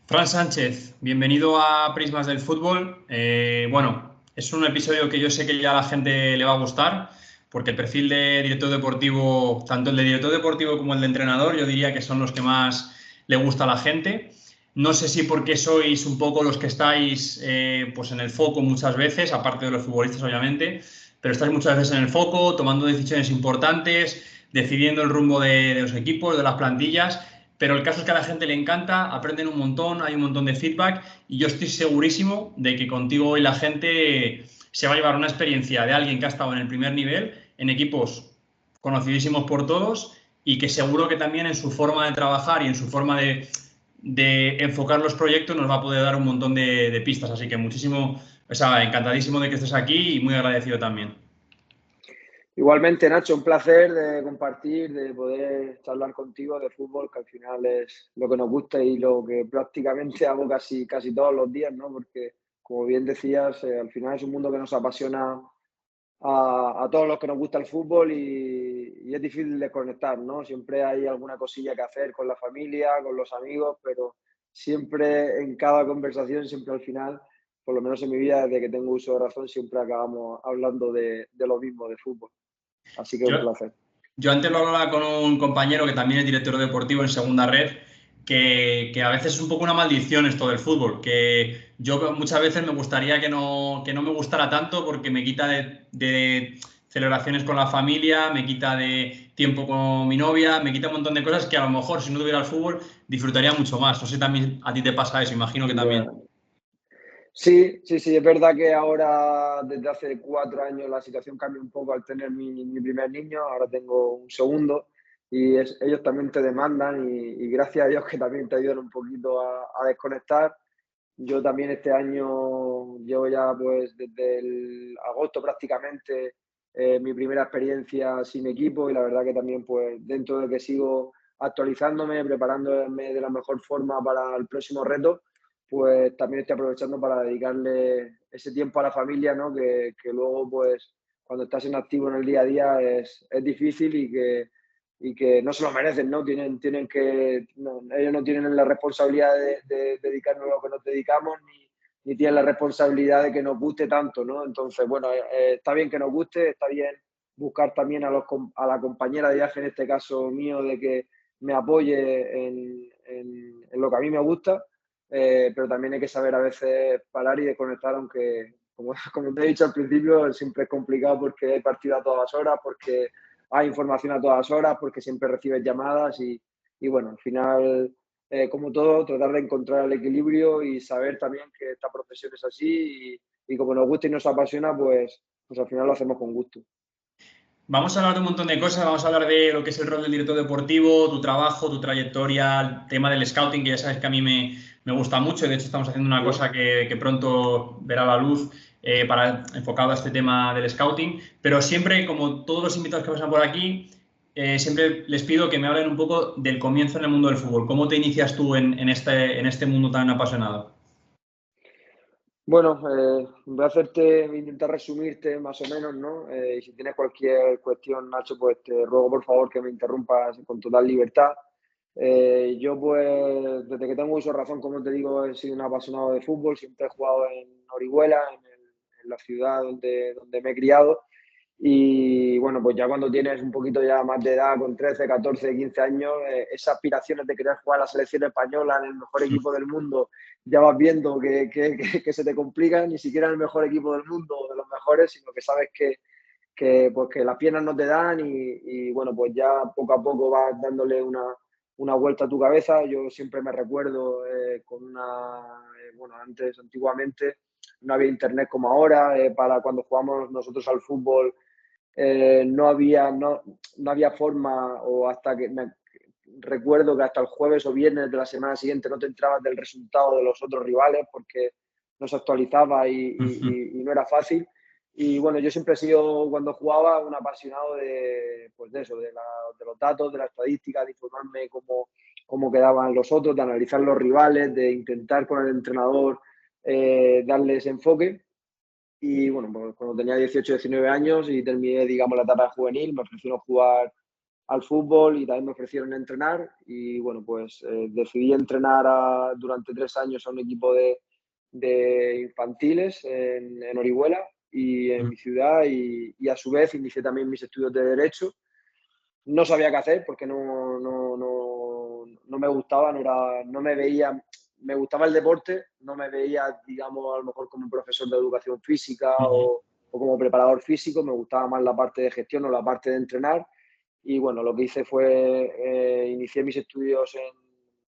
Fran Sánchez, bienvenido a Prismas del Fútbol. Bueno, es un episodio que yo sé que ya a la gente le va a gustar, porque el perfil de director deportivo, tanto el de director deportivo como el de entrenador, yo diría que son los que más le gusta a la gente. No sé si porque sois un poco los que estáis pues en el foco muchas veces, aparte de los futbolistas obviamente, pero estáis muchas veces en el foco, tomando decisiones importantes, decidiendo el rumbo de los equipos, de las plantillas. Pero el caso es que a la gente le encanta, aprenden un montón, hay un montón de feedback y yo estoy segurísimo de que contigo hoy la gente se va a llevar una experiencia de alguien que ha estado en el primer nivel, en equipos conocidísimos por todos y que seguro que también en su forma de trabajar y en su forma de enfocar los proyectos nos va a poder dar un montón de pistas. Así que muchísimo, o sea, encantadísimo de que estés aquí y muy agradecido también. Igualmente, Nacho, un placer de compartir, de poder charlar contigo de fútbol, que al final es lo que nos gusta y lo que prácticamente hago casi todos los días, ¿no? Porque, como bien decías, al final es un mundo que nos apasiona a todos los que nos gusta el fútbol y es difícil de conectar, ¿no? Siempre hay alguna cosilla que hacer con la familia, con los amigos, pero siempre en cada conversación, siempre al final, por lo menos en mi vida, desde que tengo uso de razón, siempre acabamos hablando de lo mismo, de fútbol. Así que Yo, un placer. Yo antes lo hablaba con un compañero que también es director deportivo en Segunda Red, que a veces es un poco una maldición esto del fútbol, que yo muchas veces me gustaría que no me gustara tanto porque me quita de celebraciones con la familia, me quita de tiempo con mi novia, me quita un montón de cosas que a lo mejor si no tuviera el fútbol disfrutaría mucho más. No sé si también a ti te pasa eso, imagino que también. Ya. Sí, es verdad que ahora, desde hace 4 años, la situación cambia un poco al tener mi primer niño, ahora tengo un segundo y ellos también te demandan y gracias a Dios que también te ayudan un poquito a desconectar. Yo también este año llevo ya pues desde el agosto prácticamente mi primera experiencia sin equipo y la verdad que también pues dentro de que sigo actualizándome, preparándome de la mejor forma para el próximo reto, pues también estoy aprovechando para dedicarle ese tiempo a la familia, ¿no? Que luego pues cuando estás en activo en el día a día es difícil y que no se lo merecen, ¿no? Tienen que, no, ellos no tienen la responsabilidad de dedicarnos a lo que nos dedicamos, ni tienen la responsabilidad de que nos guste tanto, ¿no? Entonces, bueno, está bien que nos guste, está bien buscar también a la compañera de viaje, en este caso mío, de que me apoye en lo que a mí me gusta, pero también hay que saber a veces parar y desconectar, aunque, como te he dicho al principio, siempre es complicado porque hay partido a todas horas, porque hay información a todas horas, porque siempre recibes llamadas y bueno, al final, como todo, tratar de encontrar el equilibrio y saber también que esta profesión es así y como nos gusta y nos apasiona, pues al final lo hacemos con gusto. Vamos a hablar de un montón de cosas, vamos a hablar de lo que es el rol del director deportivo, tu trabajo, tu trayectoria, el tema del scouting, que ya sabes que a mí me gusta mucho, y de hecho estamos haciendo una Bien. cosa que pronto verá la luz enfocado a este tema del scouting, pero siempre, como todos los invitados que pasan por aquí, siempre les pido que me hablen un poco del comienzo en el mundo del fútbol. ¿Cómo te inicias tú en este mundo tan apasionado? Bueno, voy a intentar resumirte más o menos, ¿no? Y si tienes cualquier cuestión, Nacho, pues te ruego por favor que me interrumpas con total libertad. Yo, pues, desde que tengo uso de razón, como te digo, he sido un apasionado de fútbol, siempre he jugado en Orihuela, en la ciudad donde me he criado. Y bueno, pues ya cuando tienes un poquito ya más de edad, con 13, 14, 15 años, esas aspiraciones de querer jugar a la selección española en el mejor equipo del mundo, ya vas viendo que se te complica, ni siquiera en el mejor equipo del mundo o de los mejores, sino que sabes pues que las piernas no te dan y bueno, pues ya poco a poco vas dándole una vuelta a tu cabeza. Yo siempre me recuerdo bueno, antiguamente, no había internet como ahora, para cuando jugamos nosotros al fútbol no había forma o hasta que recuerdo que hasta el jueves o viernes de la semana siguiente no te entrabas del resultado de los otros rivales porque no se actualizaba y no era fácil. Y bueno, yo siempre he sido, cuando jugaba, un apasionado pues de eso, de los datos, de la estadística, de informarme cómo quedaban los otros, de analizar los rivales, de intentar con el entrenador darles enfoque. Y bueno, pues cuando tenía 18, 19 años y terminé, digamos, la etapa juvenil, me ofrecieron jugar al fútbol y también me ofrecieron entrenar y bueno, pues decidí entrenar durante 3 años a un equipo de infantiles en Orihuela y en mi ciudad y a su vez inicié también mis estudios de Derecho. No sabía qué hacer porque no me gustaba, no me veía, me gustaba el deporte, no me veía, digamos, a lo mejor como un profesor de educación física Ujú. o como preparador físico, me gustaba más la parte de gestión o la parte de entrenar. Y bueno, lo que hice fue, inicié mis estudios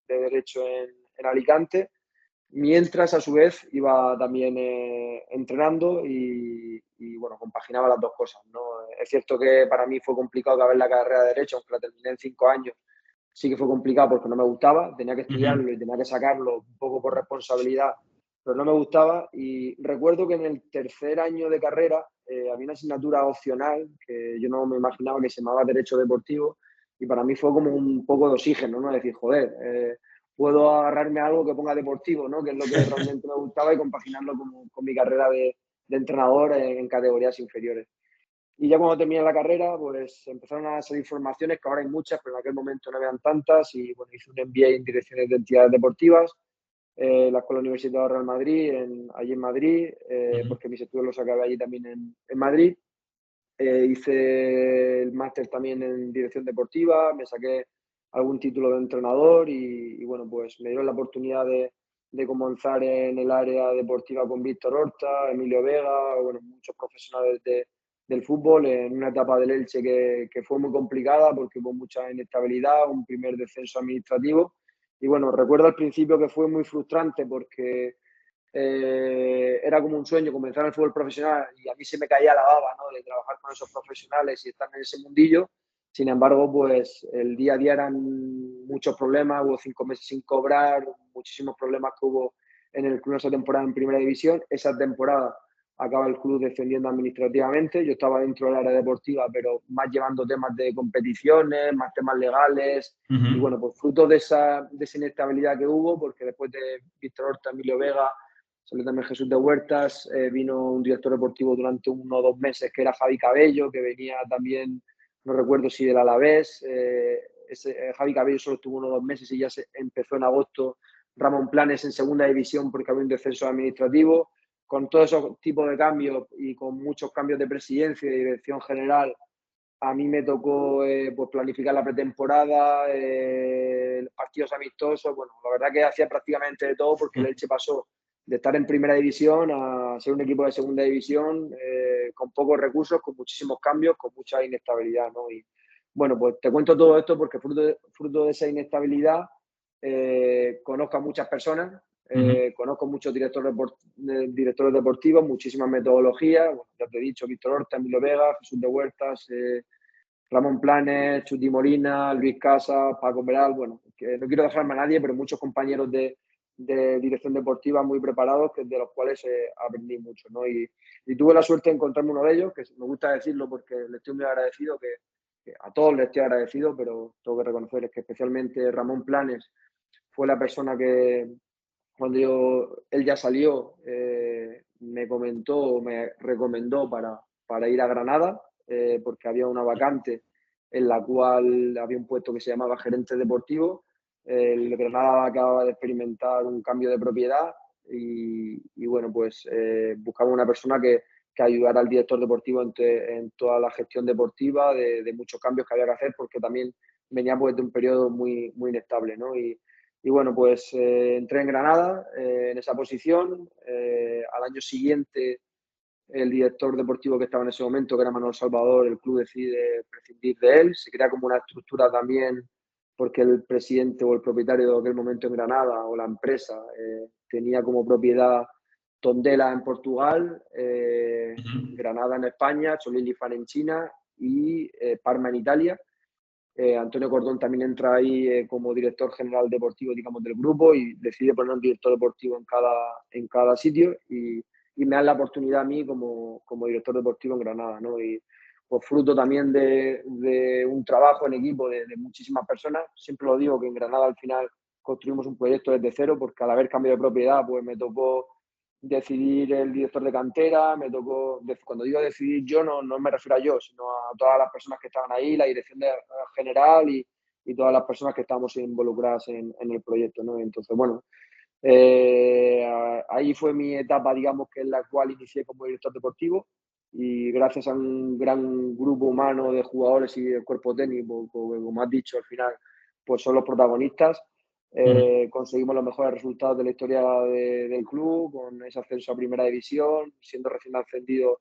de Derecho en Alicante, mientras a su vez iba también entrenando y, bueno, compaginaba las dos cosas, ¿no? Es cierto que para mí fue complicado acabar la carrera de Derecho, aunque la terminé en 5 años, sí que fue complicado porque no me gustaba, tenía que Ujú. estudiarlo y tenía que sacarlo un poco por responsabilidad, pero no me gustaba. Y recuerdo que en el tercer año de carrera había una asignatura opcional que yo no me imaginaba, que se llamaba Derecho Deportivo, y para mí fue como un poco de oxígeno, ¿no? Decir, joder, puedo agarrarme a algo que ponga deportivo, ¿no? Que es lo que realmente me gustaba, y compaginarlo con mi carrera de entrenador en categorías inferiores. Y ya cuando terminé la carrera, pues empezaron a salir formaciones, que ahora hay muchas, pero en aquel momento no habían tantas. Y bueno, hice un MBA en direcciones de entidades deportivas, la Escuela Universitaria Real Madrid, allí en Madrid, Ujú. porque mis estudios los acabé allí también en Madrid. Hice el máster también en dirección deportiva, me saqué algún título de entrenador y bueno, pues me dieron la oportunidad de comenzar en el área deportiva con Víctor Horta, Emilio Vega, bueno, muchos profesionales del fútbol, en una etapa del Elche que fue muy complicada porque hubo mucha inestabilidad, un primer descenso administrativo. Y bueno, recuerdo al principio que fue muy frustrante porque era como un sueño comenzar el fútbol profesional y a mí se me caía la baba, ¿no? De trabajar con esos profesionales y estar en ese mundillo. Sin embargo, pues el día a día eran muchos problemas, hubo 5 meses sin cobrar, muchísimos problemas que hubo en el club esa temporada en primera división. Esa temporada acaba el club descendiendo administrativamente, yo estaba dentro del área deportiva, pero más llevando temas de competiciones, más temas legales. Y Ujú. bueno, pues fruto de esa inestabilidad que hubo, porque después de Víctor Horta, Emilio Vega, salió también Jesús de Huertas, vino un director deportivo durante 1 o 2 meses que era Javi Cabello, que venía también, no recuerdo si del Alavés. Javi Cabello solo estuvo 1 o 2 meses y ya empezó en agosto Ramón Planes en segunda división porque había un descenso administrativo. Con todos esos tipos de cambios y con muchos cambios de presidencia y de dirección general, a mí me tocó pues planificar la pretemporada, partidos amistosos. Bueno, la verdad que hacía prácticamente de todo porque el Elche pasó de estar en primera división a ser un equipo de segunda división, con pocos recursos, con muchísimos cambios, con mucha inestabilidad, ¿no? Y bueno, pues te cuento todo esto porque fruto de esa inestabilidad conozco a muchas personas, Ujú. conozco muchos directores deportivos, muchísimas metodologías. Bueno, ya te he dicho, Víctor Horta, Emilio Vega, Jesús de Huertas, Ramón Planes, Chuti Molina, Luis Casas, Paco Peral. Bueno, que no quiero dejarme a nadie, pero muchos compañeros de dirección deportiva muy preparados, de los cuales aprendí mucho, ¿no? Y tuve la suerte de encontrarme uno de ellos, que me gusta decirlo porque le estoy muy agradecido, que a todos les estoy agradecido, pero tengo que reconocer es que especialmente Ramón Planes fue la persona que, cuando él ya salió, me comentó, me recomendó para ir a Granada, porque había una vacante en la cual había un puesto que se llamaba gerente deportivo. El Granada acababa de experimentar un cambio de propiedad y bueno, pues buscaba una persona que ayudara al director deportivo en toda la gestión deportiva de muchos cambios que había que hacer, porque también venía pues de un periodo muy, muy inestable, ¿no? Y bueno, pues entré en Granada en esa posición. Al año siguiente, el director deportivo que estaba en ese momento, que era Manuel Salvador, el club decide prescindir de él. Se crea como una estructura también porque el presidente o el propietario de aquel momento en Granada, o la empresa, tenía como propiedad Tondela en Portugal, Ujú. Granada en España, Cholilifan en China y Parma en Italia. Antonio Cordón también entra ahí como director general deportivo, digamos, del grupo, y decide poner un director deportivo en cada sitio, y me dan la oportunidad a mí como director deportivo en Granada, ¿no? Y pues fruto también de un trabajo en equipo de muchísimas personas. Siempre lo digo, que en Granada al final construimos un proyecto desde cero, porque al haber cambio de propiedad, pues me tocó decidir el director de cantera, me tocó, cuando digo decidir yo, no me refiero a yo, sino a todas las personas que estaban ahí, la dirección general y todas las personas que estábamos involucradas en el proyecto, ¿no? Entonces, bueno, ahí fue mi etapa, digamos, que en la cual inicié como director deportivo y gracias a un gran grupo humano de jugadores y del cuerpo técnico, como has dicho, al final, pues son los protagonistas. Conseguimos los mejores resultados de la historia del club, con ese ascenso a Primera División, siendo recién ascendido.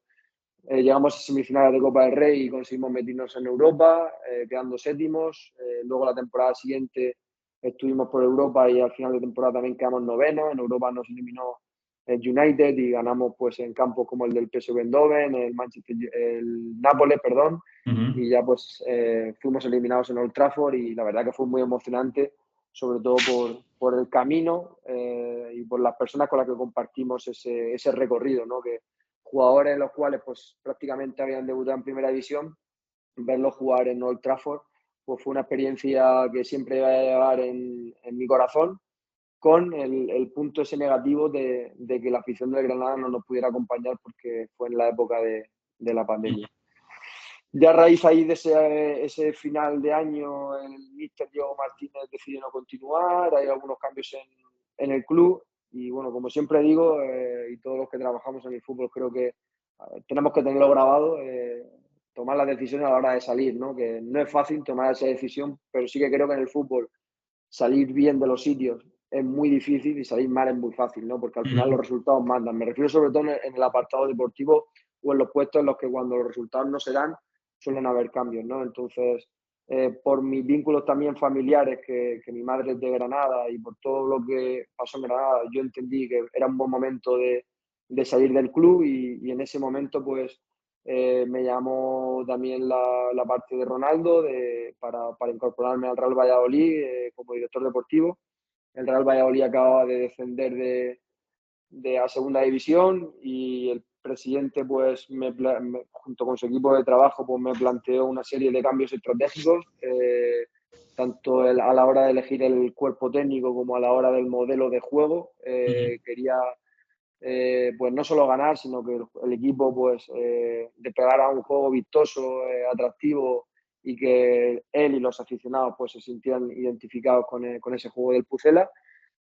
Llegamos a semifinales de Copa del Rey y conseguimos meternos en Europa, quedando séptimos. Luego la temporada siguiente estuvimos por Europa y al final de temporada también quedamos novenos. En Europa nos eliminó el United y ganamos pues en campos como el del PSV Eindhoven, el Nápoles, perdón, y ya pues fuimos eliminados en Old Trafford y la verdad que fue muy emocionante, sobre todo por el camino y por las personas con las que compartimos ese recorrido, ¿no? Que jugadores los cuales pues prácticamente habían debutado en Primera División, verlos jugar en Old Trafford, pues fue una experiencia que siempre voy a llevar en mi corazón, con el punto ese negativo de que la afición del Granada no nos pudiera acompañar porque fue en la época de la pandemia. Ya a raíz ahí de ese final de año, el míster Diego Martínez decidió no continuar, hay algunos cambios en el club y bueno, como siempre digo, y todos los que trabajamos en el fútbol creo que tenemos que tenerlo grabado, tomar las decisiones a la hora de salir, ¿no? Que no es fácil tomar esa decisión, pero sí que creo que en el fútbol salir bien de los sitios es muy difícil y salir mal es muy fácil, ¿no? Porque al final los resultados mandan. Me refiero sobre todo en el apartado deportivo o en los puestos en los que cuando los resultados no se dan suelen haber cambios, ¿no? Entonces, por mis vínculos también familiares, que mi madre es de Granada y por todo lo que pasó en Granada, yo entendí que era un buen momento de salir del club y en ese momento, pues, me llamó también la parte de Ronaldo para incorporarme al Real Valladolid como director deportivo. El Real Valladolid acababa de descender de a segunda división y el presidente, pues, junto con su equipo de trabajo, pues me planteó una serie de cambios estratégicos, tanto a la hora de elegir el cuerpo técnico como a la hora del modelo de juego. Quería pues no solo ganar, sino que el equipo pues despegara un juego vistoso, atractivo y que él y los aficionados pues se sintieran identificados con ese juego del Pucela.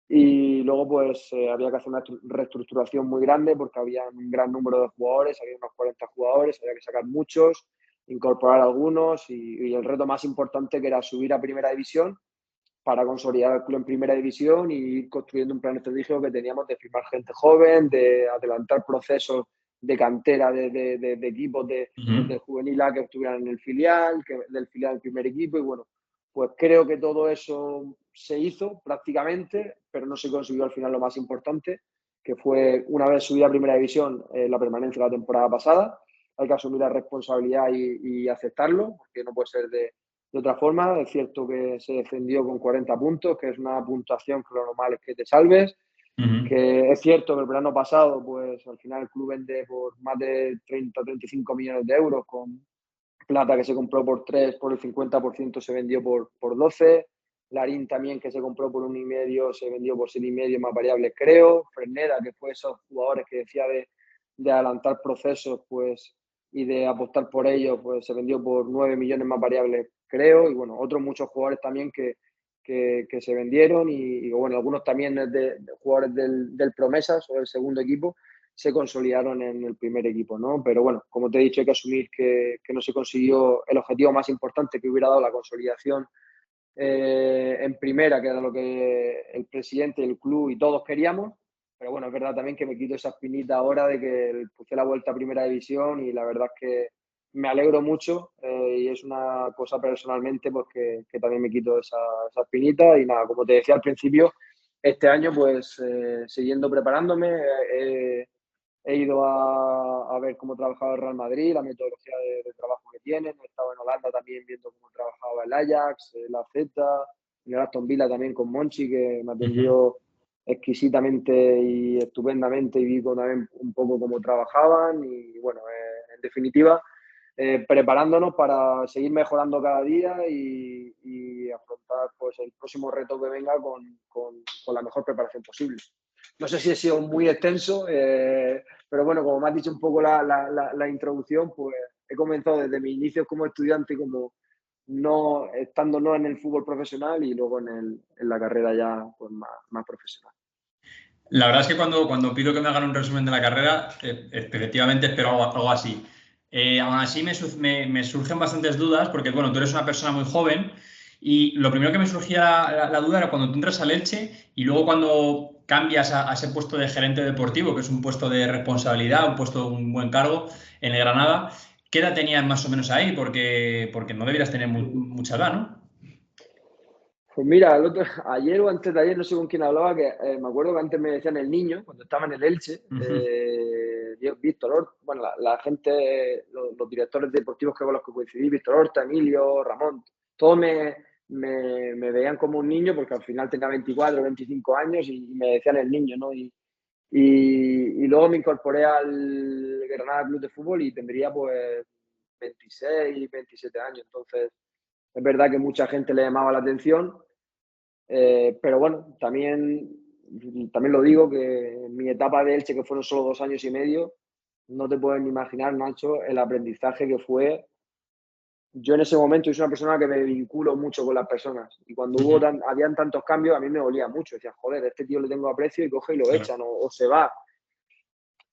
Y luego pues había que hacer una reestructuración muy grande porque había un gran número de jugadores, había unos 40 jugadores, había que sacar muchos, incorporar algunos y el reto más importante que era subir a Primera División para consolidar el club en Primera División y ir construyendo un plan estratégico que teníamos de firmar gente joven, de adelantar procesos de cantera de equipos del juvenil A que estuvieran en el filial, del filial al primer equipo y bueno, pues creo que todo eso se hizo prácticamente, pero no se consiguió al final lo más importante, que fue una vez subida a Primera División la permanencia de la temporada pasada. Hay que asumir la responsabilidad y aceptarlo, porque no puede ser de otra forma. Es cierto que se defendió con 40 puntos, que es una puntuación que lo normal es que te salves. Que es cierto que el verano pasado, pues al final el club vende por más de 30 o 35 millones de euros con plata que se compró por 3, por el 50% se vendió por 12. Larín también, que se compró por 1,5, se vendió por 7,5 más variables, creo. Fresneda, que fue esos jugadores que decía de adelantar procesos pues, y de apostar por ellos, pues se vendió por 9 millones más variables, creo. Y bueno, otros muchos jugadores también que se vendieron y bueno, algunos también de jugadores del Promesas o del segundo equipo se consolidaron en el primer equipo, ¿no? Pero bueno, como te he dicho, hay que asumir que no se consiguió el objetivo más importante que hubiera dado la consolidación en primera, que era lo que el presidente, el club y todos queríamos. Pero bueno, es verdad también que me quito esa espinita ahora de que puse la vuelta a Primera División y la verdad es que me alegro mucho y es una cosa personalmente pues que también me quito esa espinita y nada, como te decía al principio, este año pues siguiendo preparándome, he ido a ver cómo trabajaba el Real Madrid, la metodología de trabajo que tienen. He estado en Holanda también viendo cómo trabajaba el Ajax, la Z, en el Aston Villa también con Monchi, que me atendió exquisitamente y estupendamente y vi también un poco cómo trabajaban. Y bueno, en definitiva, preparándonos para seguir mejorando cada día y afrontar pues, el próximo reto que venga con la mejor preparación posible. no sé si he sido muy extenso, pero bueno, como me has dicho un poco la introducción, pues he comenzado desde mis inicios como estudiante, como no estando no en el fútbol profesional y luego en la carrera ya pues más profesional. La verdad es que cuando pido que me hagan un resumen de la carrera, efectivamente espero algo así. Aún así me surgen bastantes dudas porque, bueno, tú eres una persona muy joven y lo primero que me surgía la duda era cuando tú entras al Elche y luego cuando cambias a ese puesto de gerente deportivo, que es un puesto de responsabilidad, un puesto, un buen cargo en el Granada, ¿qué edad tenías más o menos ahí? Porque no deberías tener mucha edad, ¿no? Pues mira, ayer o antes de ayer, no sé con quién hablaba, que me acuerdo que antes me decían el niño, cuando estaba en el Elche, Víctor Horta, bueno, la gente, los directores deportivos con los que coincidí, Víctor Horta, Emilio, Ramón, todos me veían como un niño porque al final tenía 24 o 25 años y me decían el niño, ¿no? Y luego me incorporé al Granada Club de Fútbol y tendría pues 26, 27 años, entonces es verdad que mucha gente le llamaba la atención. Pero bueno, también lo digo que en mi etapa de Elche, que fueron solo 2 años y medio, no te puedes ni imaginar, Nacho, el aprendizaje que fue. Yo en ese momento soy una persona que me vinculo mucho con las personas y cuando habían tantos cambios a mí me dolía mucho. Decía, joder, a este tío le tengo aprecio y coge y lo echan o se va.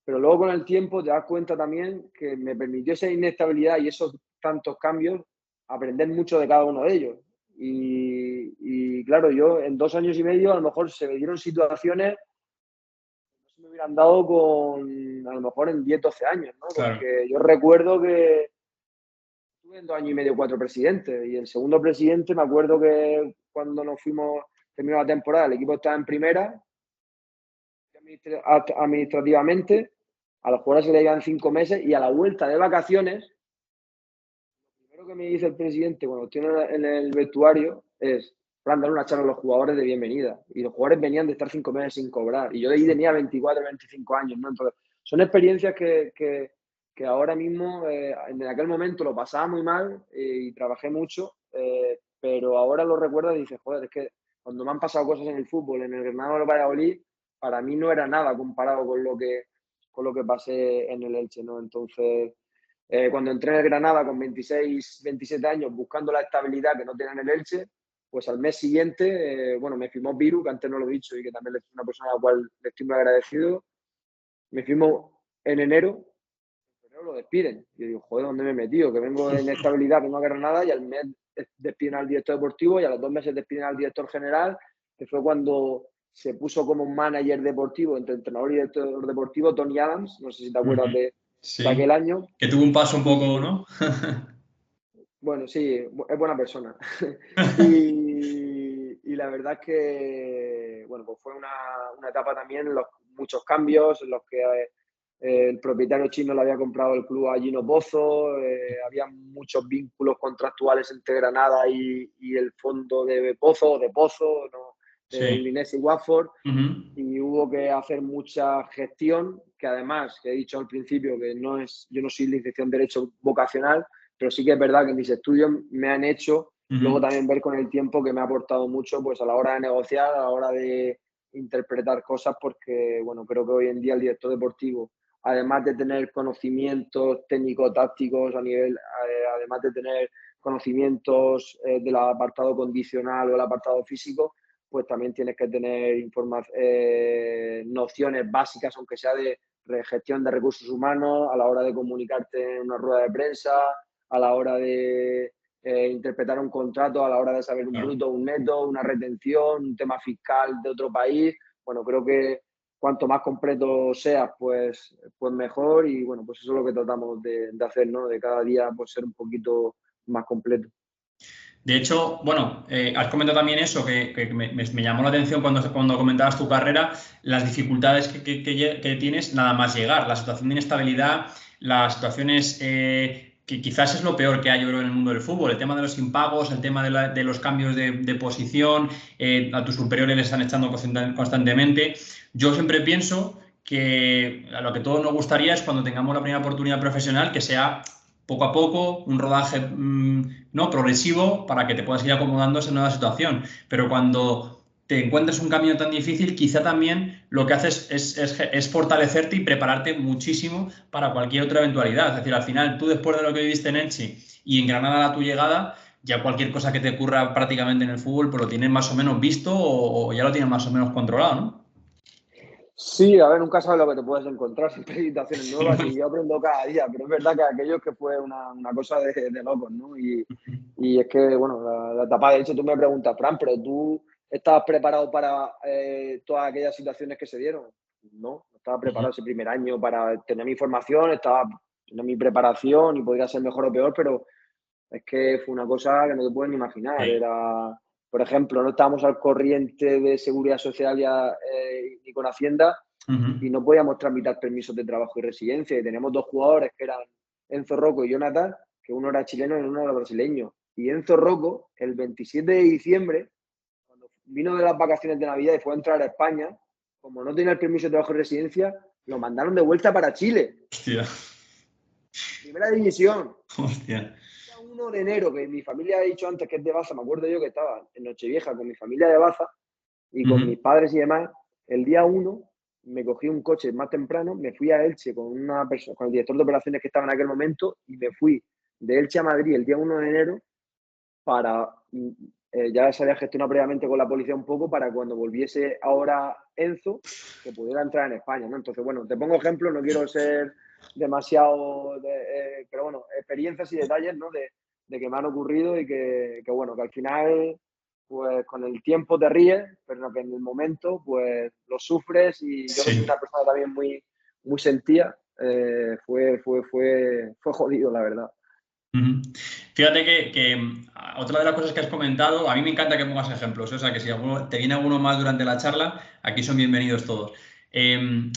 Pero luego con el tiempo te das cuenta también que me permitió esa inestabilidad y esos tantos cambios aprender mucho de cada uno de ellos. Y claro, yo en 2 años y medio a lo mejor se me dieron situaciones que no se me hubieran dado a lo mejor en 10, 12 años, ¿no? Claro. Porque yo recuerdo que estuve en 2 años y medio 4 presidentes y el segundo presidente me acuerdo que cuando nos fuimos, terminó la temporada, el equipo estaba en primera, administrativamente, a los jugadores se le llevan 5 meses y a la vuelta de vacaciones, lo primero que me dice el presidente cuando estoy en el vestuario es, Fran, dar una charla a los jugadores de bienvenida. Y los jugadores venían de estar 5 meses sin cobrar. Y yo de ahí tenía 24, 25 años, ¿no? Entonces, son experiencias que ahora mismo, en aquel momento lo pasaba muy mal y trabajé mucho, pero ahora lo recuerdo y dices, joder, es que cuando me han pasado cosas en el fútbol, en el Granada o el Valladolid, para mí no era nada comparado con lo que pasé en el Elche, ¿no? Entonces, cuando entré en el Granada con 26, 27 años buscando la estabilidad que no tenía en el Elche, pues al mes siguiente, bueno, me firmó Viru, que antes no lo he dicho y que también es una persona a la cual le estoy muy agradecido. Me firmó en enero, pero lo despiden. Y yo digo, joder, ¿dónde me he metido? Que vengo de inestabilidad, vengo a Granada y al mes despiden al director deportivo y a los 2 meses despiden al director general, que fue cuando se puso como manager deportivo entre entrenador y director deportivo Tony Adams, no sé si te acuerdas de Sí, aquel año. que tuvo un paso un poco, Y ¿no? bueno, sí, es buena persona. y la verdad es que, bueno, pues fue una etapa también, muchos cambios, en los que el propietario chino le había comprado el club a Gino Pozo, había muchos vínculos contractuales entre Granada y el fondo de Pozo, ¿no? De Sí. Udinese y Watford, Ujú. y hubo que hacer mucha gestión, que además, que he dicho al principio, que yo no soy licenciado en Derecho vocacional, pero sí que es verdad que mis estudios me han hecho luego Ujú. también ver con el tiempo que me ha aportado mucho pues a la hora de negociar, a la hora de interpretar cosas, porque bueno, creo que hoy en día el director deportivo, además de tener conocimientos técnico-tácticos a nivel, además de tener conocimientos del apartado condicional o el apartado físico, pues también tienes que tener nociones básicas, aunque sea de gestión de recursos humanos, a la hora de comunicarte en una rueda de prensa, a la hora de interpretar un contrato, a la hora de saber un Claro. bruto, un neto, una retención, un tema fiscal de otro país. Bueno, creo que cuanto más completo seas, pues mejor y bueno, pues eso es lo que tratamos de hacer, ¿no? De cada día pues ser un poquito más completo. De hecho, bueno, has comentado también eso, que me llamó la atención cuando comentabas tu carrera, las dificultades que tienes nada más llegar, la situación de inestabilidad, las situaciones que quizás es lo peor que hay yo creo, en el mundo del fútbol, el tema de los impagos, el tema de los cambios de posición, a tus superiores les están echando constantemente. Yo siempre pienso que a lo que todos nos gustaría es cuando tengamos la primera oportunidad profesional que sea poco a poco, un rodaje ¿no? progresivo para que te puedas ir acomodando a esa nueva situación. Pero cuando te encuentres un camino tan difícil, quizá también lo que haces es fortalecerte y prepararte muchísimo para cualquier otra eventualidad. Es decir, al final, tú después de lo que viviste en Elche y en Granada a tu llegada, ya cualquier cosa que te ocurra prácticamente en el fútbol, pues lo tienes más o menos visto o ya lo tienes más o menos controlado, ¿no? Sí, a ver, nunca sabes lo que te puedes encontrar, siempre hay situaciones nuevas y yo aprendo cada día, pero es verdad que aquello que fue una cosa de locos, ¿no? Y es que, bueno, la etapa de hecho tú me preguntas, Fran, pero tú estabas preparado para todas aquellas situaciones que se dieron. No estaba preparado ese primer año para tener mi formación, estaba en mi preparación y podría ser mejor o peor, pero es que fue una cosa que no te puedes ni imaginar. Sí. Era, por ejemplo, no estábamos al corriente de Seguridad Social ni con Hacienda y no podíamos tramitar permisos de trabajo y residencia. Y teníamos dos jugadores que eran Enzo Rocco y Jonathan, que uno era chileno y uno era brasileño. Y Enzo Rocco, el 27 de diciembre, cuando vino de las vacaciones de Navidad y fue a entrar a España, como no tenía el permiso de trabajo y residencia, lo mandaron de vuelta para Chile. Hostia, Primera división. hostia. 1 de enero, que mi familia ha dicho antes que es de Baza, me acuerdo yo que estaba en Nochevieja con mi familia de Baza y con mis padres y demás, el día 1 me cogí un coche más temprano, me fui a Elche con una persona, con el director de operaciones que estaba en aquel momento y me fui de Elche a Madrid el día 1 de enero para, ya se había gestionado previamente con la policía un poco para cuando volviese ahora Enzo, que pudiera entrar en España, ¿no? Entonces, bueno, te pongo ejemplos, no quiero ser demasiado, pero bueno, experiencias y detalles, ¿no? De que me han ocurrido y bueno, que al final, pues con el tiempo te ríes, pero que en el momento, pues lo sufres y yo que soy Sí. una persona también muy sentida, fue jodido, la verdad. Ujú. Fíjate que otra de las cosas que has comentado, a mí me encanta que pongas ejemplos, o sea que si te viene alguno más durante la charla, aquí son bienvenidos todos.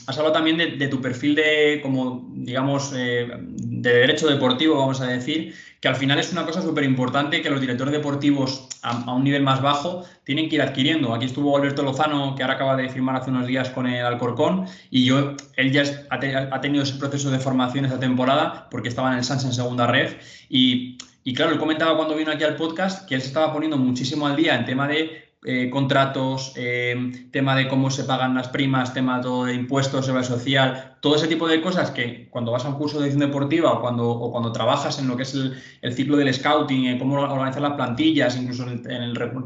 Has hablado también de tu perfil de, como digamos, de derecho deportivo, vamos a decir, que al final es una cosa súper importante que los directores deportivos a un nivel más bajo tienen que ir adquiriendo. Aquí estuvo Alberto Lozano, que ahora acaba de firmar hace unos días con el Alcorcón, y él ya ha tenido ese proceso de formación esta temporada porque estaba en el Sanse en segunda red. Y claro, él comentaba cuando vino aquí al podcast que él se estaba poniendo muchísimo al día en tema de contratos, tema de cómo se pagan las primas, tema todo de impuestos, seguridad social, todo ese tipo de cosas que cuando vas a un curso de dirección deportiva o cuando trabajas en lo que es el ciclo del scouting, en cómo organizar las plantillas, incluso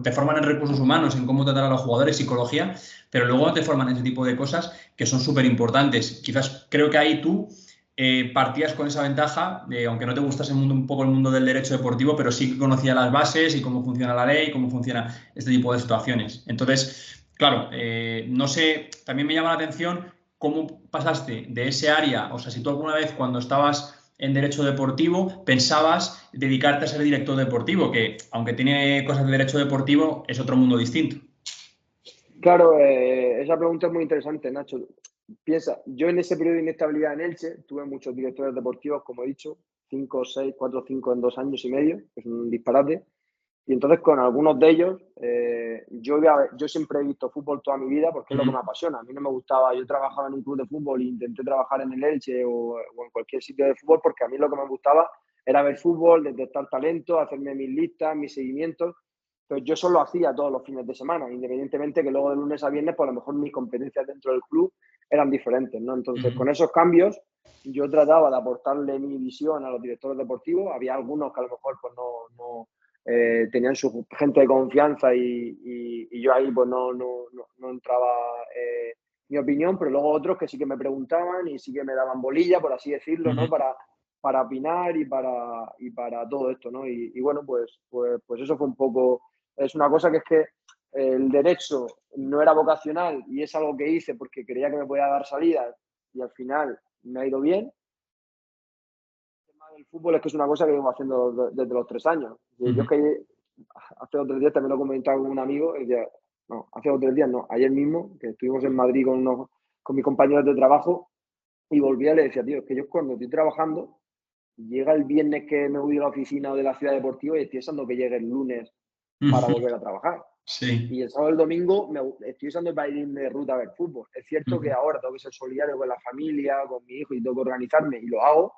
te forman en recursos humanos, en cómo tratar a los jugadores, psicología, pero luego no te forman ese tipo de cosas que son súper importantes. Quizás creo que ahí tú partías con esa ventaja, aunque no te gustase un poco el mundo del derecho deportivo, pero sí que conocía las bases y cómo funciona la ley, cómo funciona este tipo de situaciones. Entonces, claro, no sé, también me llama la atención cómo pasaste de ese área, o sea, si tú alguna vez cuando estabas en derecho deportivo pensabas dedicarte a ser director deportivo, que aunque tiene cosas de derecho deportivo, es otro mundo distinto. Claro, esa pregunta es muy interesante, Nacho. Piensa, yo en ese periodo de inestabilidad en Elche tuve muchos directores deportivos, como he dicho, 5, 6, 4, 5 en 2 años y medio, que es un disparate. Y entonces con algunos de ellos, yo siempre he visto fútbol toda mi vida porque es lo que me apasiona. A mí no me gustaba, yo trabajaba en un club de fútbol e intenté trabajar en el Elche o en cualquier sitio de fútbol porque a mí lo que me gustaba era ver fútbol, detectar talento, hacerme mis listas, mis seguimientos. Entonces yo solo hacía todos los fines de semana, independientemente que luego de lunes a viernes, pues a lo mejor mis competencias dentro del club eran diferentes, ¿no? Entonces con esos cambios yo trataba de aportarle mi visión a los directores deportivos. Había algunos que a lo mejor pues no tenían su gente de confianza y yo ahí pues no entraba mi opinión, pero luego otros que sí que me preguntaban y sí que me daban bolilla, por así decirlo, ¿no? Para opinar y para todo esto, ¿no? Y bueno, pues eso fue un poco, es una cosa que es que el derecho no era vocacional y es algo que hice porque creía que me podía dar salidas y al final me ha ido bien. El fútbol es que es una cosa que vengo haciendo desde los 3 años. Yo es que hace 2 o 3 días también lo comentaba con un amigo, no, hace 2 o 3 días no, ayer mismo, que estuvimos en Madrid con mis compañeros de trabajo y volvía y le decía, tío, es que yo cuando estoy trabajando, llega el viernes que me voy a la oficina o de la ciudad deportiva y estoy deseando que llegue el lunes para volver a trabajar. Sí. Y el sábado y el domingo estoy usando para irme de ruta a ver fútbol. Es cierto que ahora tengo que ser solidario con la familia, con mi hijo y tengo que organizarme y lo hago,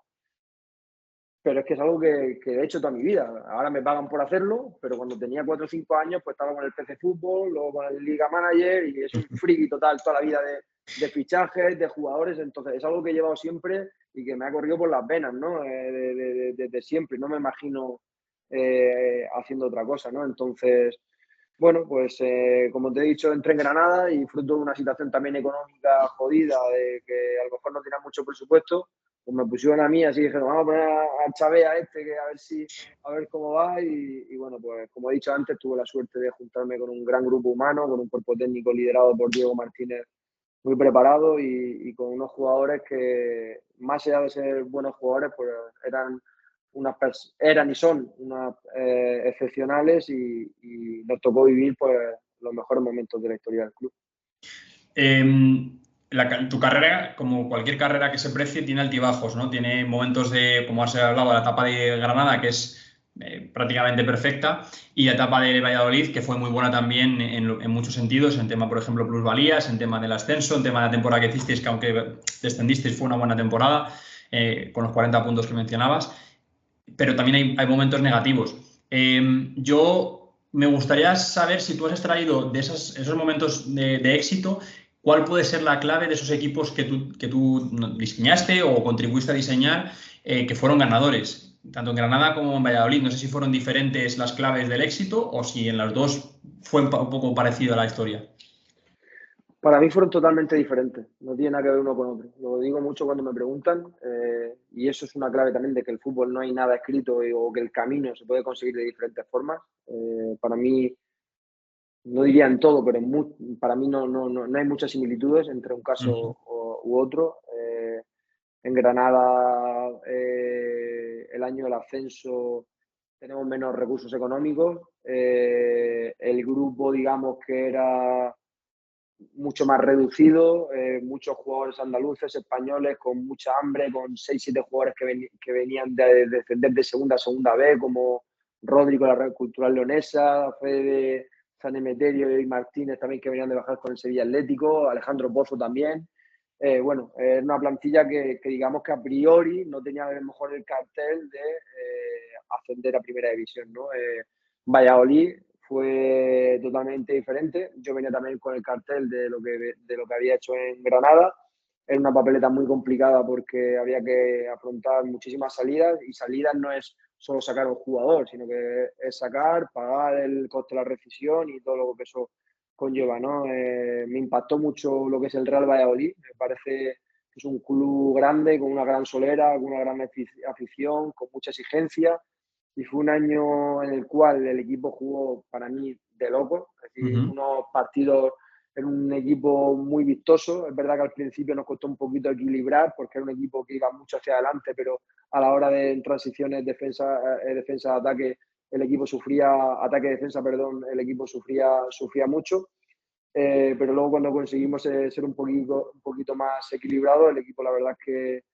pero es que es algo que he hecho toda mi vida. Ahora me pagan por hacerlo, pero cuando tenía 4 o 5 años, pues estaba con el PC Fútbol, luego con el Liga Manager, y es un friki total toda la vida de fichajes, de jugadores. Entonces es algo que he llevado siempre y que me ha corrido por las venas, ¿no? Desde siempre. No me imagino haciendo otra cosa, ¿no? Entonces, bueno, pues como te he dicho, entré en Granada y fruto de una situación también económica jodida, de que a lo mejor no tenía mucho presupuesto, pues me pusieron a mí, así dijeron, vamos a poner a Chávez a este, que a ver cómo va. Y bueno, pues como he dicho antes, tuve la suerte de juntarme con un gran grupo humano, con un cuerpo técnico liderado por Diego Martínez, muy preparado, y con unos jugadores que, más allá de ser buenos jugadores, pues eran y son unas excepcionales, y nos tocó vivir pues los mejores momentos de la historia del club. Tu carrera, como cualquier carrera que se precie, tiene altibajos, ¿no? Tiene momentos de, como has hablado, de la etapa de Granada, que es prácticamente perfecta, y la etapa de Valladolid, que fue muy buena también en muchos sentidos, en tema, por ejemplo, plusvalías, en tema del ascenso, en tema de la temporada que hicisteis, que aunque descendisteis fue una buena temporada, con los 40 puntos que mencionabas, pero también hay momentos negativos. Yo me gustaría saber si tú has extraído de esos momentos de éxito, ¿cuál puede ser la clave de esos equipos que tú diseñaste o contribuiste a diseñar, que fueron ganadores, tanto en Granada como en Valladolid? No sé si fueron diferentes las claves del éxito o si en las dos fue un poco parecido a la historia. Para mí fueron totalmente diferentes, no tiene nada que ver uno con otro. Lo digo mucho cuando me preguntan, y eso es una clave también de que el fútbol no hay nada escrito, o que el camino se puede conseguir de diferentes formas. Para mí, no diría en todo, pero para mí no hay muchas similitudes entre un caso u otro. En Granada, el año del ascenso, tenemos menos recursos económicos. El grupo, digamos, que era mucho más reducido, muchos jugadores andaluces, españoles, con mucha hambre, con 6-7 jugadores que venían de descender de segunda B, como Rodrigo, la Red Cultural Leonesa, Fede, San Emeterio y Martínez también, que venían de bajar con el Sevilla Atlético, Alejandro Pozo también. Bueno, es una plantilla que digamos que a priori no tenía a lo mejor el cartel de ascender a Primera División, ¿no? Valladolid fue totalmente diferente. Yo venía también con el cartel de lo que había hecho en Granada. Era una papeleta muy complicada porque había que afrontar muchísimas salidas, y salidas no es solo sacar a un jugador, sino que es sacar, pagar el coste de la rescisión y todo lo que eso conlleva, ¿no? Me impactó mucho lo que es el Real Valladolid. Me parece que es un club grande, con una gran solera, con una gran afición, con mucha exigencia. Y fue un año en el cual el equipo jugó, para mí, de loco. Es decir, unos partidos en un equipo muy vistoso. Es verdad que al principio nos costó un poquito equilibrar, porque era un equipo que iba mucho hacia adelante, pero a la hora de transiciones defensa-ataque, el equipo sufría, ataque-defensa, perdón, el equipo sufría mucho. Pero luego, cuando conseguimos ser un poquito más equilibrado, el equipo, la verdad es que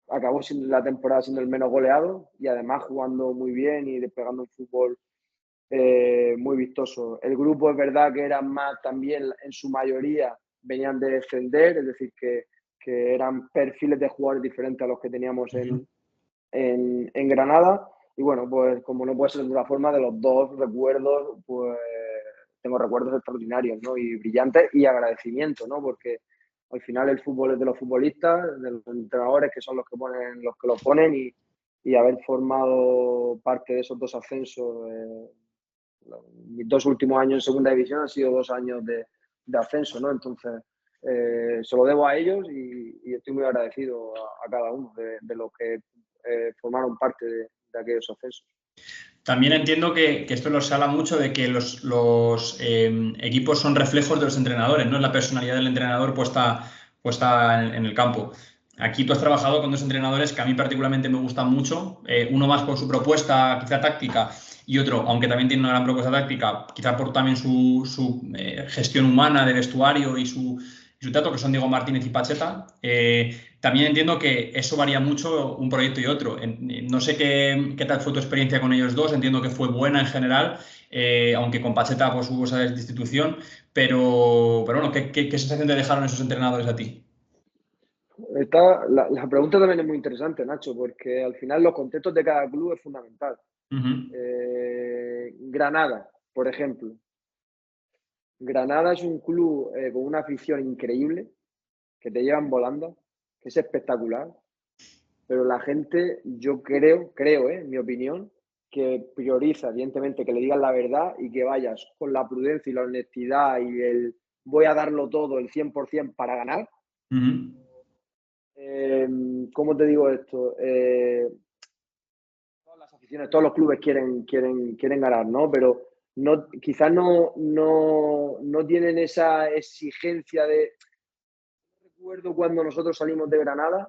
acabó la temporada siendo el menos goleado, y además jugando muy bien y desplegando un fútbol muy vistoso. El grupo, es verdad que eran más, también en su mayoría venían de descender, es decir, que eran perfiles de jugadores diferentes a los que teníamos en Granada. Y bueno, pues como no puede ser de otra forma, de los dos recuerdos, pues tengo recuerdos extraordinarios, ¿no? Y brillantes, y agradecimiento, ¿no? Porque al final el fútbol es de los futbolistas, de los entrenadores, que son los que lo ponen, y haber formado parte de esos dos ascensos. Mis 2 últimos años en segunda división han sido 2 años de ascenso, ¿no? Entonces, se lo debo a ellos, y estoy muy agradecido a cada uno de los que formaron parte de aquellos ascensos. También entiendo que esto se habla mucho de que los equipos son reflejos de los entrenadores, no es la personalidad del entrenador puesta en el campo. Aquí tú has trabajado con 2 entrenadores que a mí particularmente me gustan mucho, uno más por su propuesta quizá táctica, y otro, aunque también tiene una gran propuesta táctica, quizá por también su gestión humana de vestuario y su trato, que son Diego Martínez y Pacheta. También entiendo que eso varía mucho un proyecto y otro. No sé qué tal fue tu experiencia con ellos dos, entiendo que fue buena en general, aunque con Pacheta pues, hubo esa destitución, pero bueno, ¿qué sensación te dejaron esos entrenadores a ti? La pregunta también es muy interesante, Nacho, porque al final los contextos de cada club es fundamental. Granada, por ejemplo. Granada es un club con una afición increíble, que te llevan volando, que es espectacular, pero la gente, yo creo, en mi opinión, que prioriza, evidentemente, que le digan la verdad y que vayas con la prudencia y la honestidad y el voy a darlo todo, el 100% para ganar. ¿Cómo te digo esto? Todas las aficiones, todos los clubes quieren ganar, ¿no? Pero quizás no tienen esa exigencia de... Recuerdo cuando nosotros salimos de Granada,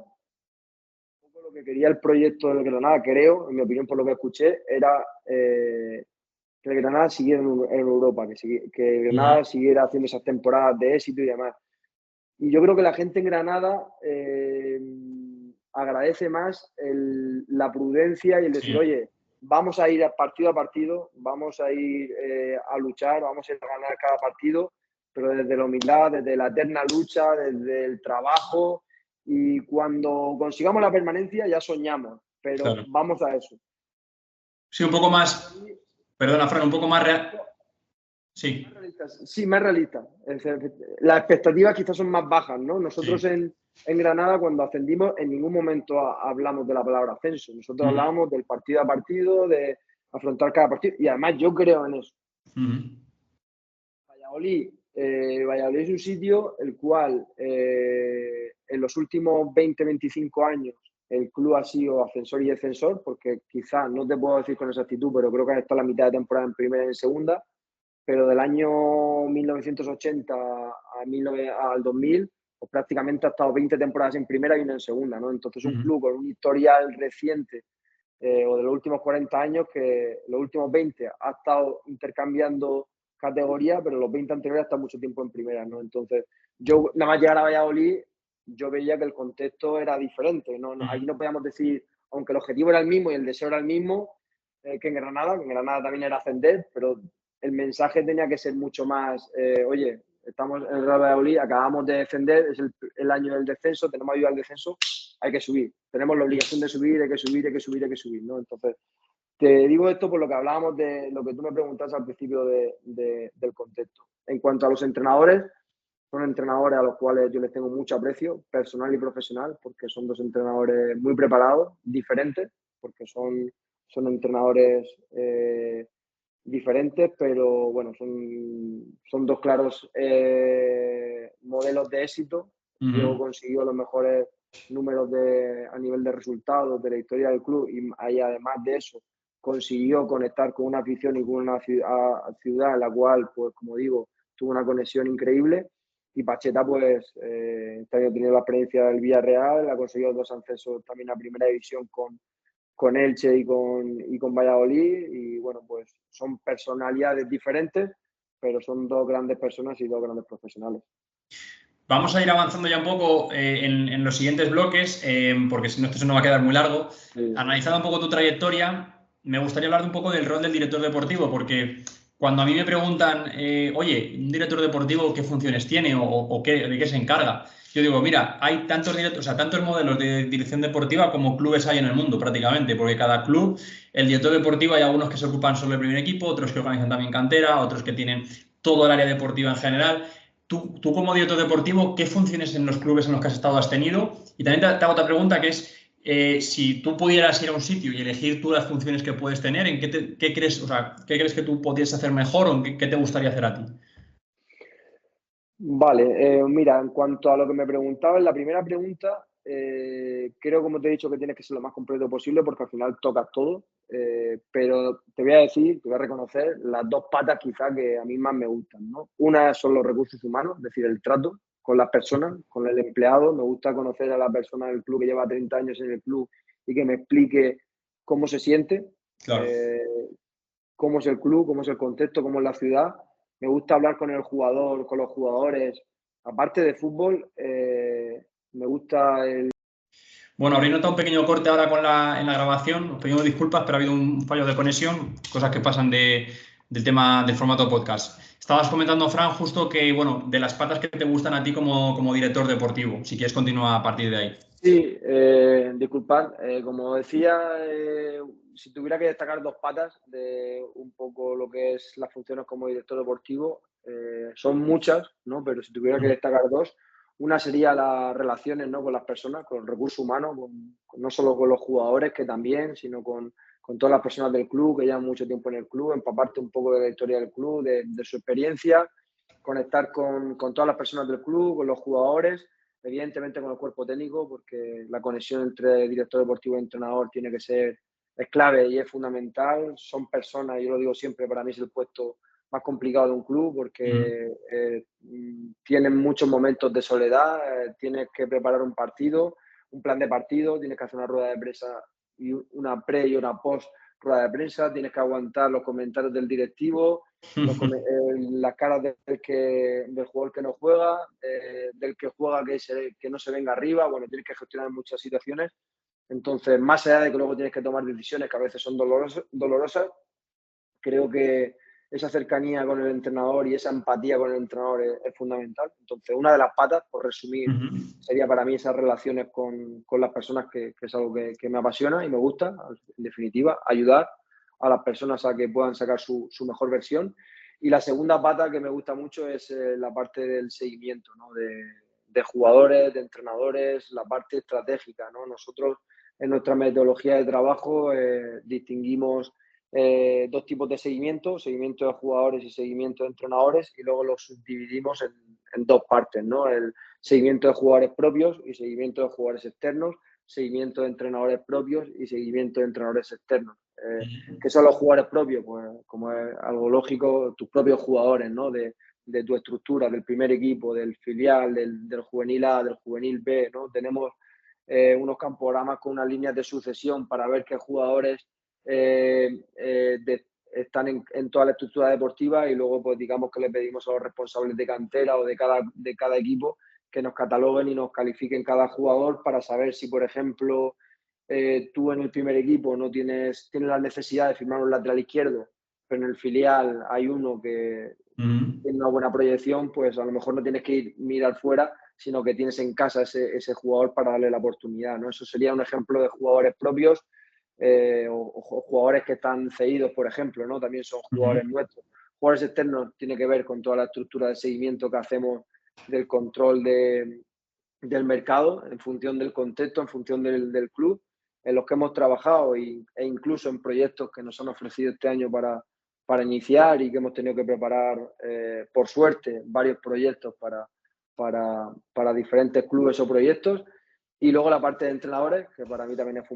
lo que quería el proyecto de Granada, creo, en mi opinión, por lo que escuché, era que el Granada siguiera en Europa, que Granada siguiera haciendo esas temporadas de éxito y demás. Y yo creo que la gente en Granada agradece más la prudencia y el decir, oye, vamos a ir partido a partido, vamos a ir a luchar, vamos a ir a ganar cada partido, pero desde la humildad, desde la eterna lucha, desde el trabajo. Y cuando consigamos la permanencia ya soñamos, pero vamos a eso. Sí, un poco más, perdona, Fran, un poco más real. Sí. Más realista. Las expectativas quizás son más bajas, ¿no? Nosotros en Granada, cuando ascendimos, en ningún momento hablamos de la palabra ascenso. Nosotros hablábamos del partido a partido, de afrontar cada partido, y además yo creo en eso. Valladolid es un sitio el cual en los últimos 20-25 años el club ha sido ascensor y descensor, porque quizás, no te puedo decir con exactitud, pero creo que han estado la mitad de temporada en primera y en segunda, pero del año 1980 al 2000, pues prácticamente ha estado 20 temporadas en primera y una en segunda, ¿no? Entonces un club con un historial reciente o de los últimos 40 años, que los últimos 20 ha estado intercambiando categoría, pero los 20 anteriores ha estado mucho tiempo en primera, ¿no? Entonces, yo nada más llegar a Valladolid, yo veía que el contexto era diferente, ¿no? Ahí no podíamos decir, aunque el objetivo era el mismo y el deseo era el mismo, que en Granada también era ascender, pero el mensaje tenía que ser mucho más, oye, estamos en el Real Valladolid, acabamos de descender, es el año del descenso, tenemos ayuda al descenso, hay que subir, tenemos la obligación de subir, hay que subir, ¿no? Entonces, te digo esto por lo que hablábamos de lo que tú me preguntaste al principio del contexto. En cuanto a los entrenadores, son entrenadores a los cuales yo les tengo mucho aprecio, personal y profesional, porque son dos entrenadores muy preparados, diferentes, porque son entrenadores diferentes, pero bueno, son dos claros modelos de éxito. Diego consiguió los mejores números a nivel de resultados de la historia del club y además de eso consiguió conectar con una afición y con una ciudad en la cual, pues como digo, tuvo una conexión increíble. Y Pacheta, pues, este año ha tenido la experiencia del Villarreal, ha conseguido 2 ascensos también a primera división con Elche y con Valladolid. Y bueno, pues son personalidades diferentes, pero son dos grandes personas y dos grandes profesionales. Vamos a ir avanzando ya un poco en los siguientes bloques, porque si no, esto se nos va a quedar muy largo. Sí. Analizando un poco tu trayectoria, me gustaría hablar un poco del rol del director deportivo, porque cuando a mí me preguntan, oye, un director deportivo, ¿qué funciones tiene o de qué se encarga? Yo digo, mira, hay tantos modelos de dirección deportiva como clubes hay en el mundo prácticamente, porque cada club, el director deportivo, hay algunos que se ocupan solo del primer equipo, otros que organizan también cantera, otros que tienen todo el área deportiva en general. Tú como director deportivo, ¿qué funciones en los clubes en los que has estado has tenido? Y también te hago otra pregunta, que es, si tú pudieras ir a un sitio y elegir tú las funciones que puedes tener, ¿en qué crees que tú podrías hacer mejor o en qué te gustaría hacer a ti? Vale, mira, en cuanto a lo que me preguntabas, la primera pregunta, creo, como te he dicho, que tienes que ser lo más completo posible porque al final tocas todo, pero te voy a reconocer las dos patas quizás que a mí más me gustan, ¿no? Una son los recursos humanos, es decir, el trato con las personas, con el empleado. Me gusta conocer a la persona del club que lleva 30 años en el club y que me explique cómo se siente, claro. Cómo es el club, cómo es el contexto, cómo es la ciudad. Me gusta hablar con el jugador, con los jugadores. Aparte de fútbol, me gusta el... Bueno, habréis notado un pequeño corte ahora en la grabación. Os pedimos disculpas, pero ha habido un fallo de conexión, cosas que pasan del tema del formato podcast. Estabas comentando, Fran, justo que, bueno, de las patas que te gustan a ti como director deportivo. Si quieres, continúa a partir de ahí. Sí, disculpad, como decía, si tuviera que destacar dos patas de un poco lo que es las funciones como director deportivo, son muchas, ¿no? Pero si tuviera que destacar dos, una sería las relaciones, ¿no? Con las personas, con el recurso humano, no solo con los jugadores, que también, sino con todas las personas del club que llevan mucho tiempo en el club, empaparte un poco de la historia del club, de su experiencia, conectar con todas las personas del club, con los jugadores, evidentemente con el cuerpo técnico, porque la conexión entre director deportivo y entrenador es clave y es fundamental. Son personas, yo lo digo siempre, para mí es el puesto más complicado de un club porque tienen muchos momentos de soledad, tienes que preparar un partido, un plan de partido, tienes que hacer una rueda de prensa y una pre y una post rueda de prensa, tienes que aguantar los comentarios del directivo, las caras del jugador que no juega, del que juega que no se venga arriba. Bueno, tienes que gestionar muchas situaciones. Entonces, más allá de que luego tienes que tomar decisiones que a veces son dolorosas, creo que esa cercanía con el entrenador y esa empatía con el entrenador es fundamental. Entonces, una de las patas, por resumir, sería para mí esas relaciones con las personas, que es algo que me apasiona y me gusta, en definitiva, ayudar a las personas a que puedan sacar su mejor versión. Y la segunda pata que me gusta mucho es la parte del seguimiento, ¿no? de jugadores, de entrenadores, la parte estratégica, ¿no? Nosotros en nuestra metodología de trabajo distinguimos dos tipos de seguimiento de jugadores y seguimiento de entrenadores, y luego los subdividimos en dos partes, ¿no? El seguimiento de jugadores propios y seguimiento de jugadores externos, seguimiento de entrenadores propios y seguimiento de entrenadores externos. ¿Qué son los jugadores propios? Pues, como es algo lógico, tus propios jugadores, ¿no? De tu estructura, del primer equipo, del filial, del juvenil A, del juvenil B, ¿no? Tenemos unos campogramas con unas líneas de sucesión para ver qué jugadores están en toda la estructura deportiva, y luego pues digamos que le pedimos a los responsables de cantera o de cada equipo que nos cataloguen y nos califiquen cada jugador para saber si, por ejemplo, tú en el primer equipo no tienes la necesidad de firmar un lateral izquierdo, pero en el filial hay uno que tiene una buena proyección, pues a lo mejor no tienes que mirar fuera, sino que tienes en casa ese jugador para darle la oportunidad, ¿no? Eso sería un ejemplo de jugadores propios, o jugadores que están cedidos, por ejemplo, ¿no? También son jugadores nuestros. Jugadores externos tiene que ver con toda la estructura de seguimiento que hacemos del control del mercado, en función del contexto, en función del club, en los que hemos trabajado e incluso en proyectos que nos han ofrecido este año para iniciar, y que hemos tenido que preparar, por suerte, varios proyectos para diferentes clubes o proyectos. Y luego la parte de entrenadores, que para mí también es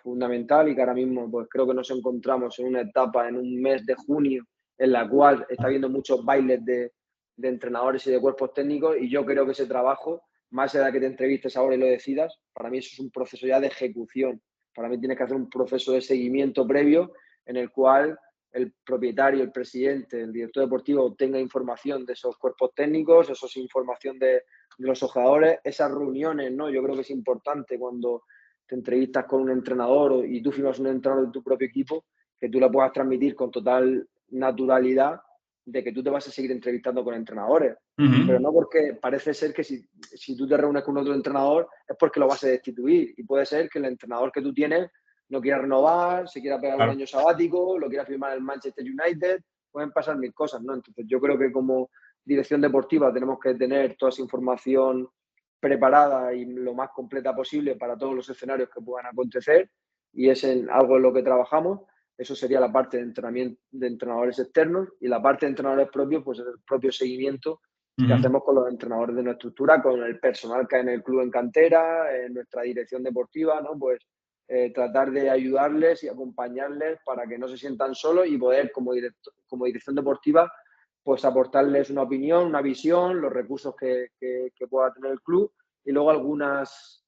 fundamental, y que ahora mismo pues creo que nos encontramos en una etapa, en un mes de junio, en la cual está habiendo muchos bailes de entrenadores y de cuerpos técnicos, y yo creo que ese trabajo, más allá de que te entrevistes ahora y lo decidas, para mí eso es un proceso ya de ejecución. Para mí tienes que hacer un proceso de seguimiento previo en el cual el propietario, el presidente, el director deportivo obtenga información de esos cuerpos técnicos, eso es información de los jugadores, esas reuniones, ¿no? Yo creo que es importante cuando te entrevistas con un entrenador y tú firmas un entrenador de tu propio equipo, que tú le puedas transmitir con total naturalidad de que tú te vas a seguir entrevistando con entrenadores. Pero no porque parece ser que si tú te reúnes con otro entrenador es porque lo vas a destituir. Y puede ser que el entrenador que tú tienes no quiera renovar, se quiera pegar un año sabático, lo quiera firmar el Manchester United, pueden pasar mil cosas, ¿no? Entonces yo creo que como dirección deportiva tenemos que tener toda esa información preparada y lo más completa posible para todos los escenarios que puedan acontecer, y es algo en lo que trabajamos. Eso sería la parte de entrenamiento de entrenadores externos, y la parte de entrenadores propios, pues es el propio seguimiento que hacemos con los entrenadores de nuestra estructura, con el personal que hay en el club en cantera, en nuestra dirección deportiva, ¿no? Pues tratar de ayudarles y acompañarles para que no se sientan solos, y poder, como dirección deportiva, pues aportarles una opinión, una visión, los recursos que pueda tener el club, y luego algunas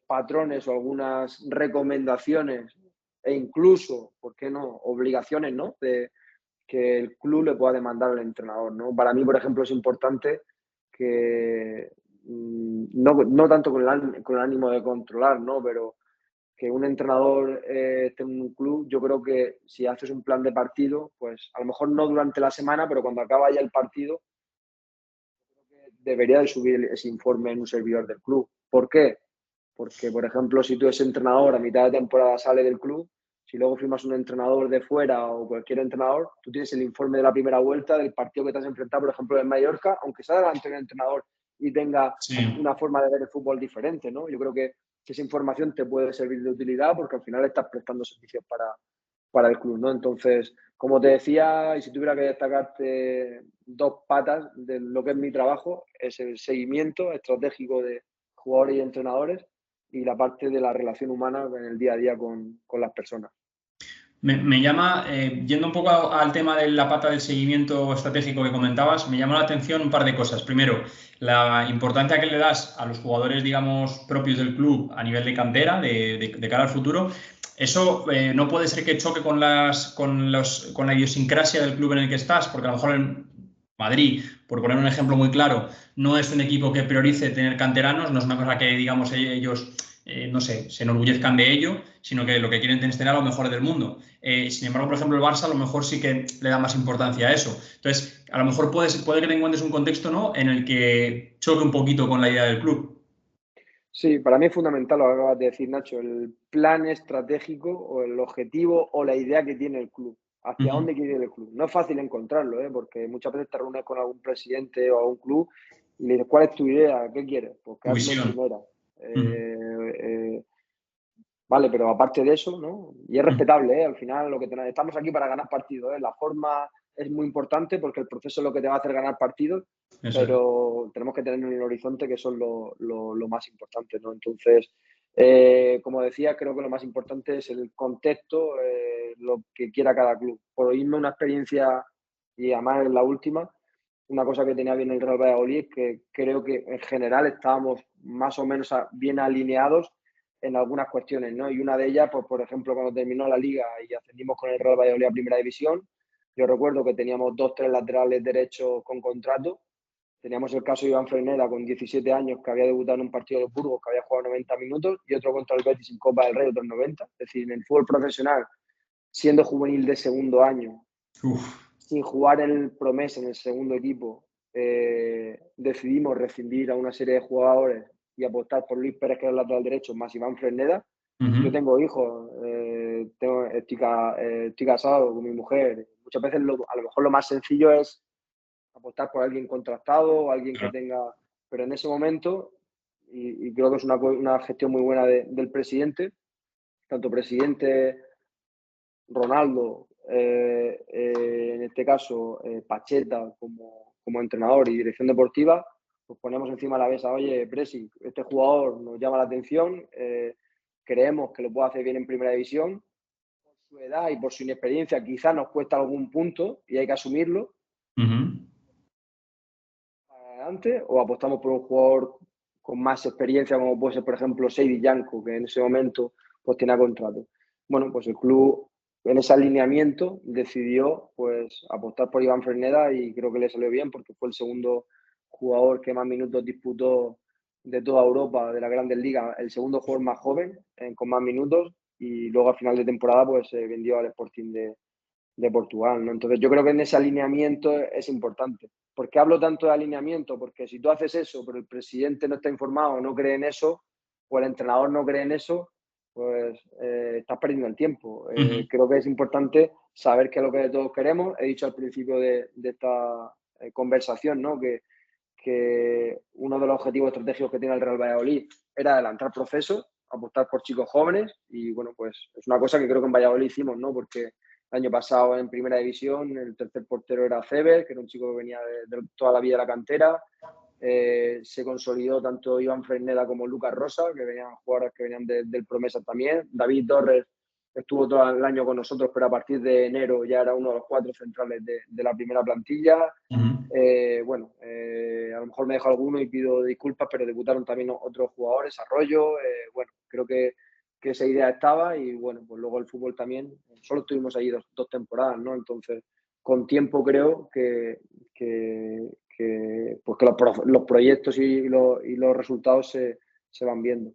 patrones o algunas recomendaciones, e incluso, ¿por qué no?, obligaciones, ¿no?, de que el club le pueda demandar al entrenador, ¿no? Para mí, por ejemplo, es importante que no tanto con el ánimo de controlar, ¿no?, pero que un entrenador esté en un club. Yo creo que si haces un plan de partido, pues a lo mejor no durante la semana, pero cuando acaba ya el partido, debería de subir ese informe en un servidor del club. ¿Por qué? Porque, por ejemplo, si tú eres entrenador a mitad de temporada sale del club, si luego firmas un entrenador de fuera o cualquier entrenador, tú tienes el informe de la primera vuelta del partido que te has enfrentado, por ejemplo, en Mallorca, aunque sea delante del entrenador y tenga Sí. una forma de ver el fútbol diferente, ¿no? Yo creo que esa información te puede servir de utilidad porque al final estás prestando servicios para el club, ¿no? Entonces, como te decía, y si tuviera que destacarte dos patas de lo que es mi trabajo, es el seguimiento estratégico de jugadores y entrenadores y la parte de la relación humana en el día a día con las personas. Me llama, yendo un poco al tema de la pata del seguimiento estratégico que comentabas, me llama la atención un par de cosas. Primero, la importancia que le das a los jugadores, digamos, propios del club a nivel de cantera, de cara al futuro. Eso no puede ser que choque con la idiosincrasia del club en el que estás, porque a lo mejor el Madrid, por poner un ejemplo muy claro, no es un equipo que priorice tener canteranos, no es una cosa que, digamos, ellos no sé, se enorgullezcan de ello, sino que lo que quieren es tener a lo mejor del mundo. Sin embargo, por ejemplo, el Barça a lo mejor sí que le da más importancia a eso. Entonces, a lo mejor puede que te encuentres un contexto, ¿no?, en el que choque un poquito con la idea del club. Sí, para mí es fundamental lo que acabas de decir, Nacho, el plan estratégico o el objetivo o la idea que tiene el club, hacia Ujú. dónde quiere ir el club. No es fácil encontrarlo, ¿eh? Porque muchas veces te reúnes con algún presidente o algún club y le dices, ¿cuál es tu idea? ¿Qué quieres? Pues Tu quedarme en visión. primera. Ujú. Vale, pero aparte de eso, ¿no? Y es Ujú. respetable, ¿eh? Al final lo que estamos aquí para ganar partidos, ¿eh? La forma es muy importante porque el proceso es lo que te va a hacer ganar partidos, Eso es. pero tenemos que tener en el horizonte que eso es lo más importante, ¿no? Entonces, como decía, creo que lo más importante es el contexto, lo que quiera cada club. Por irme una experiencia, y además es la última, una cosa que tenía bien el Real Valladolid es que creo que en general estábamos más o menos bien alineados en algunas cuestiones, ¿no? Y una de ellas, pues, por ejemplo, cuando terminó la liga y ascendimos con el Real Valladolid a Primera División, yo recuerdo que teníamos 2, 3 laterales derechos con contrato. Teníamos el caso de Iván Freneda con 17 años, que había debutado en un partido de Burgos, que había jugado 90 minutos, y otro contra el Betis en Copa del Rey, otros 90. Es decir, en el fútbol profesional, siendo juvenil de segundo año, Uf, sin jugar en el promesa, en el segundo equipo, decidimos rescindir a una serie de jugadores y apostar por Luis Pérez, que era el lateral derecho, más Iván Fresneda. Yo ujú. tengo hijos, estoy casado con mi mujer. Muchas veces a lo mejor lo más sencillo es apostar por alguien contrastado o alguien que Claro. tenga... Pero en ese momento, y creo que es una gestión muy buena del presidente, tanto presidente Ronaldo, en este caso Pacheta como entrenador y dirección deportiva, pues ponemos encima de la mesa, oye, Presi, este jugador nos llama la atención, creemos que lo puede hacer bien en primera división, por su edad y por su inexperiencia quizás nos cuesta algún punto y hay que asumirlo Ujú. adelante, o apostamos por un jugador con más experiencia como puede ser, por ejemplo, Seydi Yanko, que en ese momento pues tenía contrato. Bueno, pues el club en ese alineamiento decidió pues apostar por Iván Fresneda y creo que le salió bien porque fue el segundo jugador que más minutos disputó de toda Europa, de la Grandes Ligas, el segundo jugador más joven con más minutos y luego al final de temporada pues se vendió al Sporting de Portugal, ¿no? Entonces yo creo que en ese alineamiento es importante. ¿Por qué hablo tanto de alineamiento? Porque si tú haces eso, pero el presidente no está informado, no cree en eso, o el entrenador no cree en eso, pues estás perdiendo el tiempo. Ujú. Creo que es importante saber qué es lo que todos queremos. He dicho al principio de esta conversación, ¿no? Que uno de los objetivos estratégicos que tiene el Real Valladolid era adelantar procesos, apostar por chicos jóvenes y bueno, pues es una cosa que creo que en Valladolid hicimos, ¿no? Porque el año pasado en Primera División el tercer portero era Ceber, que era un chico que venía de toda la vida de la cantera. Se consolidó tanto Iván Fresneda como Lucas Rosa, que venían jugadores que venían del Promesa también. David Torres estuvo todo el año con nosotros, pero a partir de enero ya era uno de los 4 centrales de la primera plantilla. Ujú. A lo mejor me dejo alguno y pido disculpas, pero debutaron también otros jugadores, Arroyo. Bueno, creo que esa idea estaba y bueno, pues luego el fútbol también. Solo estuvimos ahí dos temporadas, ¿no? Entonces, con tiempo creo pues que los proyectos y los resultados se van viendo.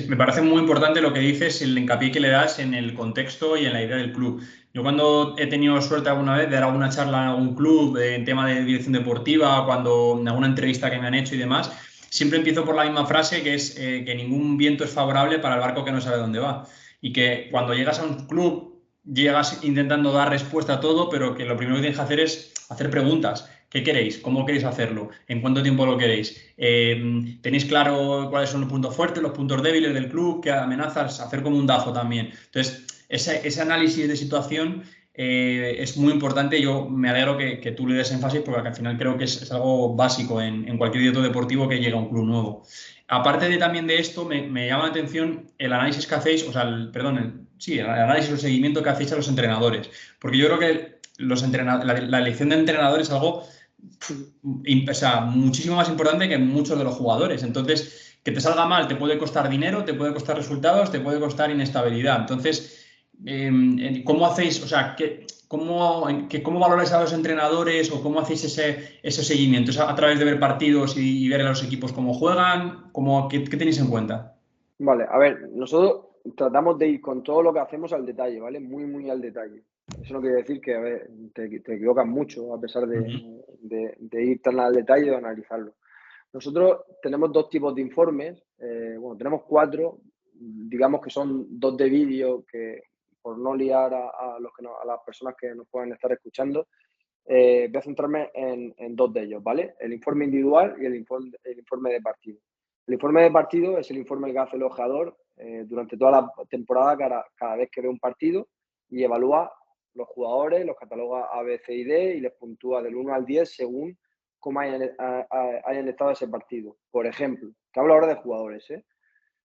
Me parece muy importante lo que dices, el hincapié que le das en el contexto y en la idea del club. Yo cuando he tenido suerte alguna vez de dar alguna charla en algún club en tema de dirección deportiva, cuando en alguna entrevista que me han hecho y demás, siempre empiezo por la misma frase que es que ningún viento es favorable para el barco que no sabe dónde va. Y que cuando llegas a un club, llegas intentando dar respuesta a todo, pero que lo primero que tienes que hacer es hacer preguntas. ¿Qué queréis? ¿Cómo queréis hacerlo? ¿En cuánto tiempo lo queréis? ¿Tenéis claro cuáles son los puntos fuertes, los puntos débiles del club? ¿Qué amenazas? Hacer como un DAFO también. Entonces, ese análisis de situación es muy importante. Yo me alegro que tú le des énfasis porque al final creo que es algo básico en cualquier director deportivo que llega a un club nuevo. Aparte de también de esto, me llama la atención el análisis que hacéis, o sea, sí, el análisis o el seguimiento que hacéis a los entrenadores. Porque yo creo que la elección de entrenadores es algo o sea, muchísimo más importante que muchos de los jugadores. Entonces, que te salga mal te puede costar dinero, te puede costar resultados, te puede costar inestabilidad. Entonces, ¿cómo hacéis, o sea, cómo valoráis a los entrenadores o cómo hacéis ese seguimiento? ¿Es a través de ver partidos y ver a los equipos cómo juegan? ¿Qué tenéis en cuenta? Vale, a ver, nosotros tratamos de ir con todo lo que hacemos al detalle, ¿vale? Muy, muy al detalle. Eso no quiere decir que, a ver, te equivocas mucho a pesar Ujú. de ir tan al detalle o analizarlo. Nosotros tenemos dos tipos de informes, bueno, tenemos cuatro, digamos que son dos de vídeo, que por no liar a las personas que nos puedan estar escuchando, voy a centrarme en dos de ellos, ¿vale? El informe individual y el informe de partido. El informe de partido es el informe que hace el ojeador durante toda la temporada, cada vez que ve un partido, y evalúa los jugadores, los cataloga A, B, C y D y les puntúa del 1 al 10 según cómo hayan estado ese partido. Por ejemplo, te hablo ahora de jugadores, ¿eh?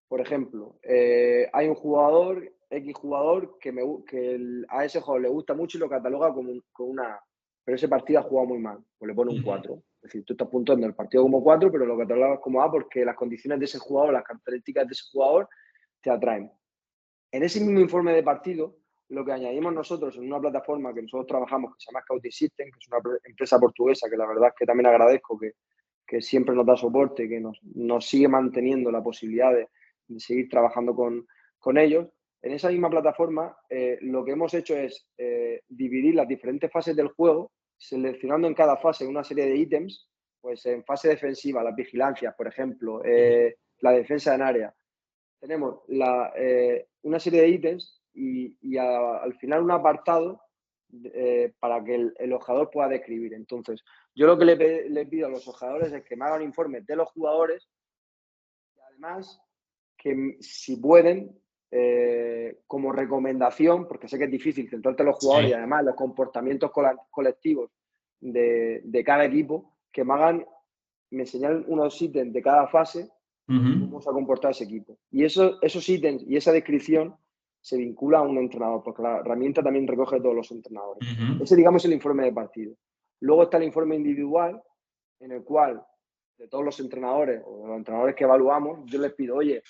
Por ejemplo, hay un jugador, X jugador, a ese jugador le gusta mucho y lo cataloga con una A, pero ese partido ha jugado muy mal, pues le pone un Ujú. 4. Es decir, tú estás puntuando el partido como 4, pero lo catalogas como A porque las condiciones de ese jugador, las características de ese jugador te atraen. En ese mismo informe de partido, lo que añadimos nosotros en una plataforma que nosotros trabajamos, que se llama Scouting System, que es una empresa portuguesa, que la verdad es que también agradezco que siempre nos da soporte, que nos sigue manteniendo la posibilidad de seguir trabajando con ellos. En esa misma plataforma, lo que hemos hecho es dividir las diferentes fases del juego, seleccionando en cada fase una serie de ítems, pues en fase defensiva, las vigilancias, por ejemplo, la defensa en área. Tenemos una serie de ítems y al final un apartado para que el ojeador pueda describir. Entonces, yo lo que le pido a los ojeadores es que me hagan informes de los jugadores y además que si pueden, como recomendación, porque sé que es difícil centrarte en los jugadores y Sí. además los comportamientos colectivos de cada equipo, que me enseñan unos ítems de cada fase de Ujú. cómo se ha comportado ese equipo. Y esos ítems y esa descripción se vincula a un entrenador, porque la herramienta también recoge todos los entrenadores. Ujú. Ese, digamos, es el informe de partido. Luego está el informe individual, en el cual de todos los entrenadores o de los entrenadores que evaluamos, yo les pido, oye,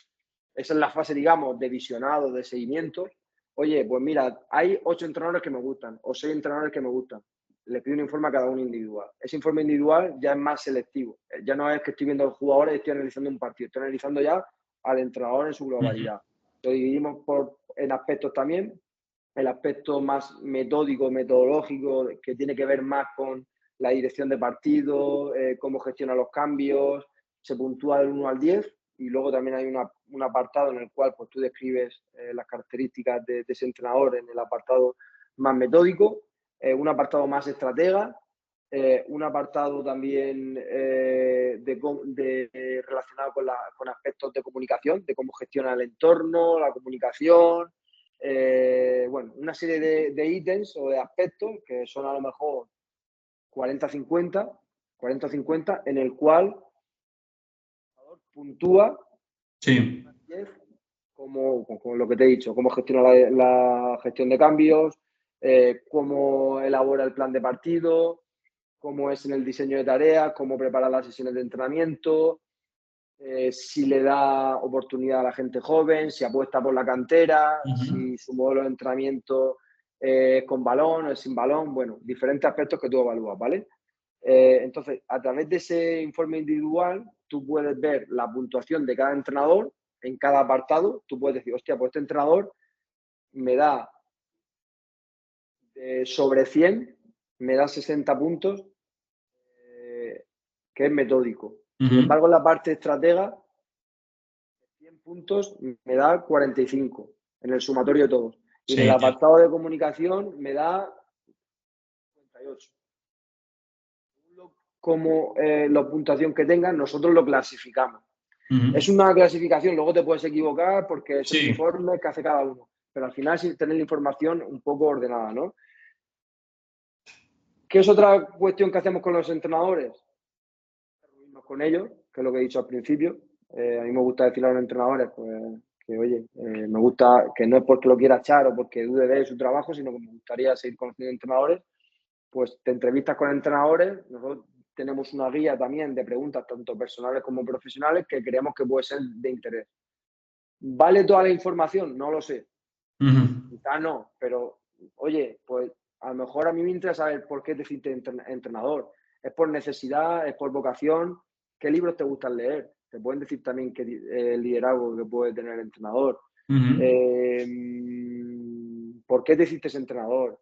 esa es la fase, digamos, de visionado, de seguimiento. Oye, pues mira, hay 8 entrenadores que me gustan o 6 entrenadores que me gustan. Les pido un informe a cada uno individual. Ese informe individual ya es más selectivo. Ya no es que estoy viendo a los jugadores y estoy analizando un partido. Estoy analizando ya al entrenador en su Ujú. globalidad. Lo dividimos en aspectos también. El aspecto más metódico, metodológico, que tiene que ver más con la dirección de partido, cómo gestiona los cambios, se puntúa del 1 al 10 y luego también hay un apartado en el cual pues, tú describes las características de ese entrenador en el apartado más metódico, un apartado más estratega, un apartado también relacionado con aspectos de comunicación, de cómo gestiona el entorno, la comunicación, bueno, una serie de ítems o de aspectos que son a lo mejor 40-50, 40-50, en el cual puntúa Sí. 10 como lo que te he dicho, cómo gestiona la gestión de cambios, cómo elabora el plan de partido, cómo es en el diseño de tareas, cómo prepara las sesiones de entrenamiento, si le da oportunidad a la gente joven, si apuesta por la cantera, Ujú. si su modelo de entrenamiento es con balón o es sin balón, bueno, diferentes aspectos que tú evalúas, ¿vale? Entonces, a través de ese informe individual, tú puedes ver la puntuación de cada entrenador en cada apartado, tú puedes decir, hostia, pues este entrenador me da sobre 100, me da 60 puntos, que es metódico. Sin embargo, en la parte estratega, 100 puntos me da 45 en el sumatorio de todos. Y en el apartado de comunicación me da 58. Como la puntuación que tengan, nosotros lo clasificamos. Es una clasificación, luego te puedes equivocar porque es el informe que hace cada uno, pero al final sí tener la información un poco ordenada, ¿no? ¿Qué es otra cuestión que hacemos con los entrenadores? Reunirnos con ellos, que es lo que he dicho al principio. A mí me gusta decirle a los entrenadores pues, que, oye, me gusta, que no es porque lo quiera echar o porque dude de su trabajo, sino que me gustaría seguir conociendo entrenadores. Pues te entrevistas con entrenadores. Nosotros tenemos una guía también de preguntas, tanto personales como profesionales, que creemos que puede ser de interés. ¿Vale toda la información? No lo sé. Quizá no, pero oye, pues a lo mejor a mí me interesa saber por qué te hiciste entrenador. ¿Es por necesidad? ¿Es por vocación? ¿Qué libros te gustan leer? Te pueden decir también qué liderazgo que puede tener el entrenador. ¿Por qué te hiciste entrenador?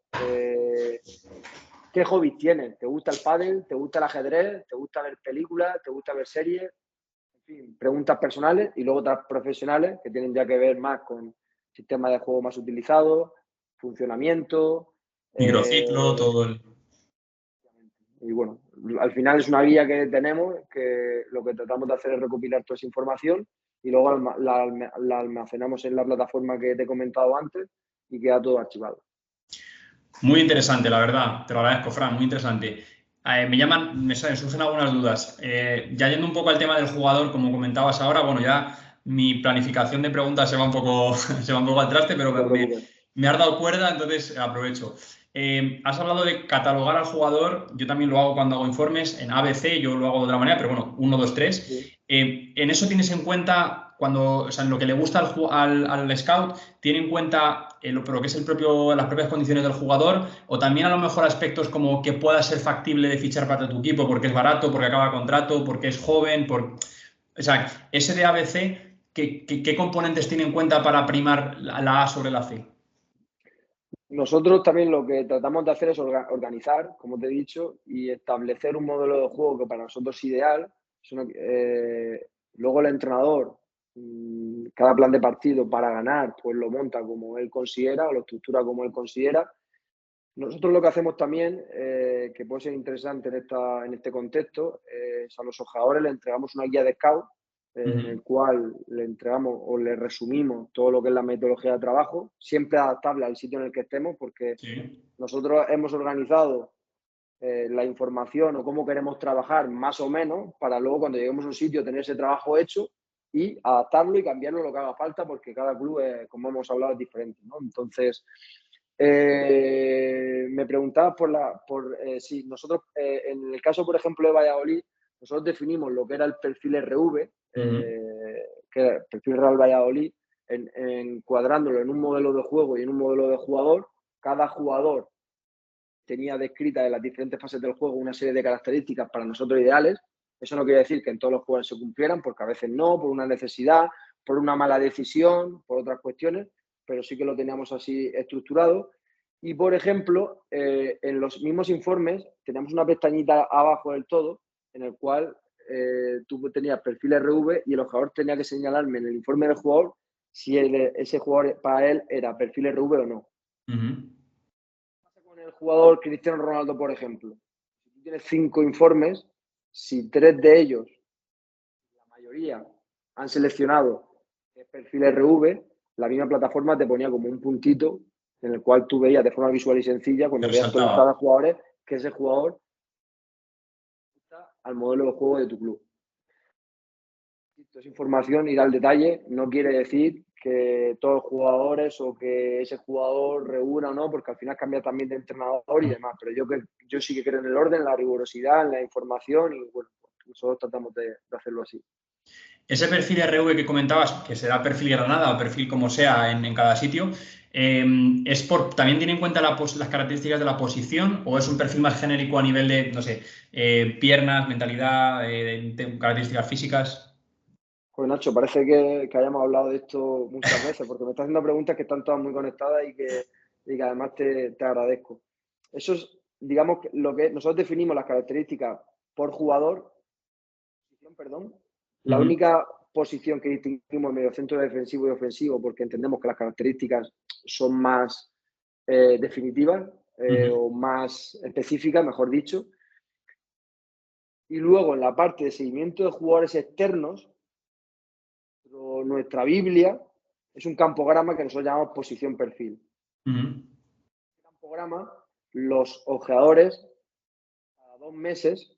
¿Qué hobbies tienes? ¿Te gusta el pádel? ¿Te gusta el ajedrez? ¿Te gusta ver películas? ¿Te gusta ver series? En fin, preguntas personales y luego otras profesionales que tienen ya que ver más con sistemas de juego más utilizados, funcionamiento. Microciclo, todo el... Y bueno, al final es una guía que tenemos que lo que tratamos de hacer es recopilar toda esa información y luego la almacenamos en la plataforma que te he comentado antes y queda todo archivado. Muy interesante, la verdad. Te lo agradezco, Fran, muy interesante. Me surgen algunas dudas. Ya yendo un poco al tema del jugador, como comentabas ahora, bueno, ya mi planificación de preguntas se va un poco, se va un poco al traste, pero me has dado cuerda, entonces aprovecho. Has hablado de catalogar al jugador. Yo también lo hago cuando hago informes en ABC, yo lo hago de otra manera, pero bueno, 1, 2, 3. Sí. En eso tienes en cuenta, o sea, en lo que le gusta al scout, tiene en cuenta lo que es las propias condiciones del jugador, o también a lo mejor aspectos como que pueda ser factible de fichar para tu equipo porque es barato, porque acaba contrato, porque es joven, o sea, ese de ABC, ¿qué componentes tiene en cuenta para primar la A sobre la C? Nosotros también lo que tratamos de hacer es organizar, como te he dicho, y establecer un modelo de juego que para nosotros es ideal. Luego el entrenador, cada plan de partido para ganar, pues lo monta como él considera o lo estructura como él considera. Nosotros lo que hacemos también, que puede ser interesante en este contexto, es a los jugadores le entregamos una guía de scout en el cual le entregamos o le resumimos todo lo que es la metodología de trabajo, siempre adaptable al sitio en el que estemos, porque nosotros hemos organizado la información o cómo queremos trabajar más o menos para luego cuando lleguemos a un sitio tener ese trabajo hecho y adaptarlo y cambiarlo lo que haga falta, porque cada club, como hemos hablado, es diferente, ¿no? Entonces, me preguntabas si nosotros, en el caso, por ejemplo, de Valladolid, nosotros definimos lo que era el perfil RV, que era el perfil Real Valladolid, encuadrándolo en un modelo de juego y en un modelo de jugador. Cada jugador tenía descrita en las diferentes fases del juego una serie de características para nosotros ideales. Eso no quiere decir que en todos los jugadores se cumplieran, porque a veces no, por una necesidad, por una mala decisión, por otras cuestiones, pero sí que lo teníamos así estructurado. Y, por ejemplo, en los mismos informes teníamos una pestañita abajo del todo en el cual tú tenías perfil RV y el jugador tenía que señalarme en el informe del jugador si ese jugador para él era perfil RV o no. Con el jugador Cristiano Ronaldo, por ejemplo, si tú tienes 5 informes, si 3 de ellos, la mayoría, han seleccionado el perfil RV, la misma plataforma te ponía como un puntito en el cual tú veías de forma visual y sencilla, cuando veías tu listado de jugadores, que ese jugador está al modelo de juego de tu club. Esa información, ir al detalle, no quiere decir que todos los jugadores o que ese jugador reúna o no, porque al final cambia también de entrenador y demás, pero yo sí que creo en el orden, en la rigurosidad, en la información y bueno, nosotros tratamos de hacerlo así. Ese perfil RV que comentabas, que será perfil Granada o perfil como sea en cada sitio, ¿también tiene en cuenta las características de la posición o es un perfil más genérico a nivel de, no sé, piernas, mentalidad, características físicas? Pues Nacho, parece que hayamos hablado de esto muchas veces, porque me estás haciendo preguntas que están todas muy conectadas y que además te agradezco. Eso es, digamos, lo que nosotros definimos las características por jugador, perdón. La única posición que distinguimos en mediocentro defensivo y ofensivo, porque entendemos que las características son más definitivas o más específicas, mejor dicho. Y luego en la parte de seguimiento de jugadores externos, nuestra Biblia es un campograma que nosotros llamamos posición-perfil. En este campograma, los ojeadores, cada 2 meses,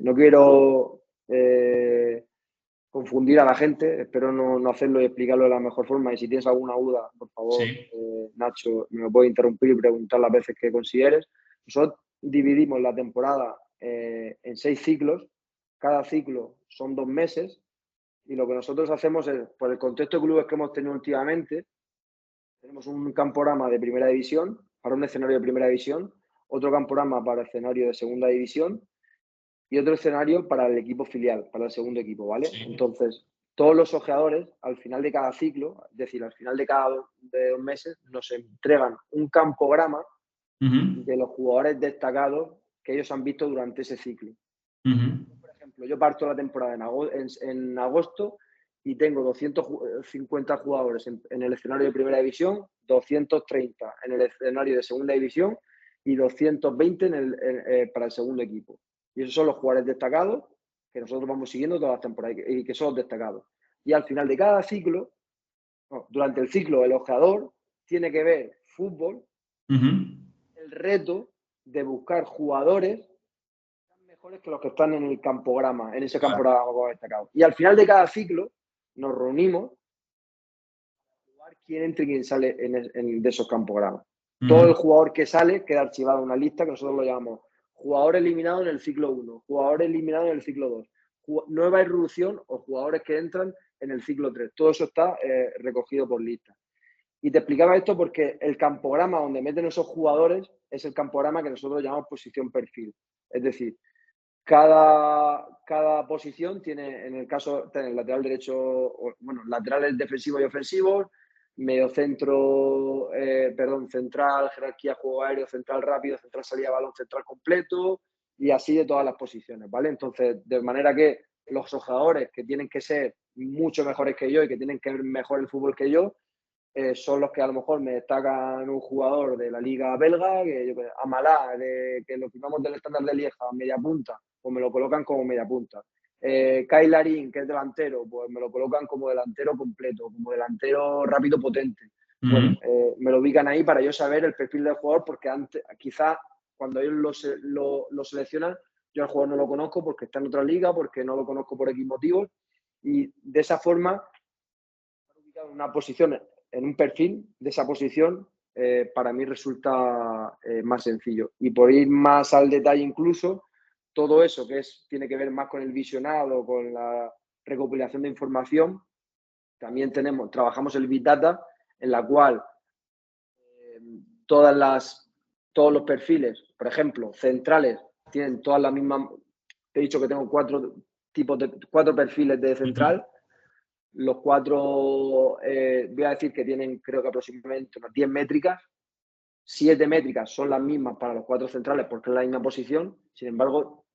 no quiero confundir a la gente, espero no hacerlo y explicarlo de la mejor forma. Y si tienes alguna duda, por favor, Sí. Nacho, me lo puedes interrumpir y preguntar las veces que consideres. Nosotros dividimos la temporada en 6 ciclos. Cada ciclo son 2 meses. Y lo que nosotros hacemos es, por el contexto de clubes que hemos tenido últimamente, tenemos un camporama de primera división, para un escenario de primera división, otro camporama para el escenario de segunda división y otro escenario para el equipo filial, para el segundo equipo, ¿vale? Sí. Entonces, todos los ojeadores, al final de cada ciclo, es decir, al final de cada 2 meses, nos entregan un campograma de los jugadores destacados que ellos han visto durante ese ciclo. Por ejemplo, yo parto la temporada en agosto y tengo 250 jugadores en el escenario de primera división, 230 en el escenario de segunda división y 220 para el segundo equipo. Y esos son los jugadores destacados que nosotros vamos siguiendo todas las temporadas y que son los destacados. Y al final de cada ciclo, durante el ciclo, el ojeador tiene que ver fútbol, el reto de buscar jugadores mejores que los que están en el campograma, en ese campograma destacado. Y al final de cada ciclo nos reunimos para jugar quién entra y quién sale de esos campogramas. Todo el jugador que sale queda archivado en una lista que nosotros lo llamamos jugador eliminado en el ciclo 1, jugador eliminado en el ciclo 2, nueva irrupción o jugadores que entran en el ciclo 3. Todo eso está recogido por lista. Y te explicaba esto porque el campograma donde meten esos jugadores es el campograma que nosotros llamamos posición-perfil. Es decir, cada posición tiene, en el caso, tiene el lateral derecho, bueno, laterales defensivos y ofensivos, mediocentro, central, jerarquía, juego aéreo, central rápido, central salida de balón, central completo y así de todas las posiciones, ¿vale? Entonces, de manera que los jugadores que tienen que ser mucho mejores que yo y que tienen que ver mejor el fútbol que yo, son los que a lo mejor me destacan un jugador de la liga belga, Amalá, que lo firmamos del estándar de Lieja, media punta, pues me lo colocan como media punta. Kyle Larin, que es delantero, pues me lo colocan como delantero completo, como delantero rápido potente. Bueno, me lo ubican ahí para yo saber el perfil del jugador, porque antes, quizás cuando ellos lo seleccionan, yo al jugador no lo conozco porque está en otra liga, porque no lo conozco por X motivos, y de esa forma, ubicado en una posición, en un perfil de esa posición, para mí resulta más sencillo. Y por ir más al detalle incluso, todo eso que tiene que ver más con el visionado, con la recopilación de información, también trabajamos el Big Data, en la cual todos los perfiles, por ejemplo, centrales, tienen todas las mismas. Te he dicho que tengo 4 perfiles de central. Los 4, voy a decir que tienen, creo que aproximadamente unas 10 métricas. 7 métricas son las mismas para los 4 centrales porque es la misma posición. Sin embargo,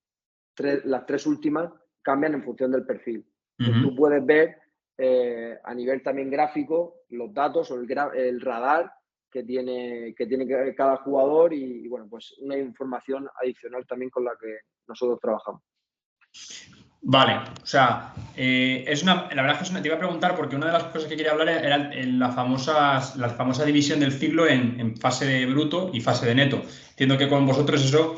las 3 últimas cambian en función del perfil. Entonces, tú puedes ver a nivel también gráfico los datos o el radar que tiene cada jugador y bueno, pues una información adicional también con la que nosotros trabajamos. Vale, o sea, la verdad es que te iba a preguntar porque una de las cosas que quería hablar era la famosa división del ciclo en fase de bruto y fase de neto. Entiendo que con vosotros eso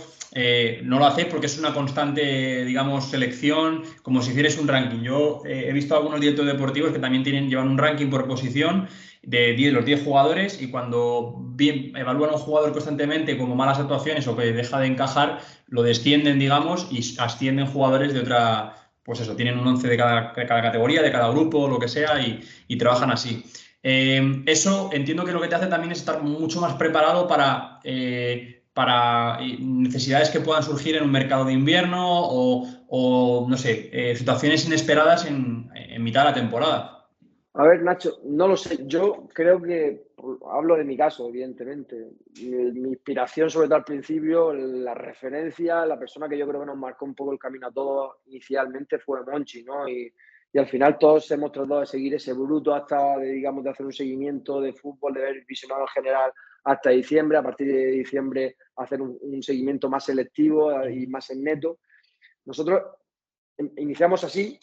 no lo hacéis porque es una constante, digamos, selección, como si hicierais un ranking. Yo he visto algunos directores deportivos que también llevan un ranking por posición de los 10 jugadores y cuando evalúan a un jugador constantemente como malas actuaciones o que deja de encajar, lo descienden, digamos, y ascienden jugadores de otra, pues eso, tienen un 11 de cada categoría, de cada grupo, lo que sea, y trabajan así. Eso entiendo que lo que te hace también es estar mucho más preparado para para necesidades que puedan surgir en un mercado de invierno o no sé, situaciones inesperadas en mitad de la temporada. A ver, Nacho, no lo sé. Yo creo que, hablo de mi caso, evidentemente. Mi inspiración, sobre todo al principio, la referencia, la persona que yo creo que nos marcó un poco el camino a todos inicialmente fue Monchi, ¿no? Y al final todos hemos tratado de seguir ese bruto hasta, digamos, de hacer un seguimiento de fútbol, de ver visionado en general hasta diciembre. A partir de diciembre hacer un seguimiento más selectivo y más en neto. Nosotros iniciamos así.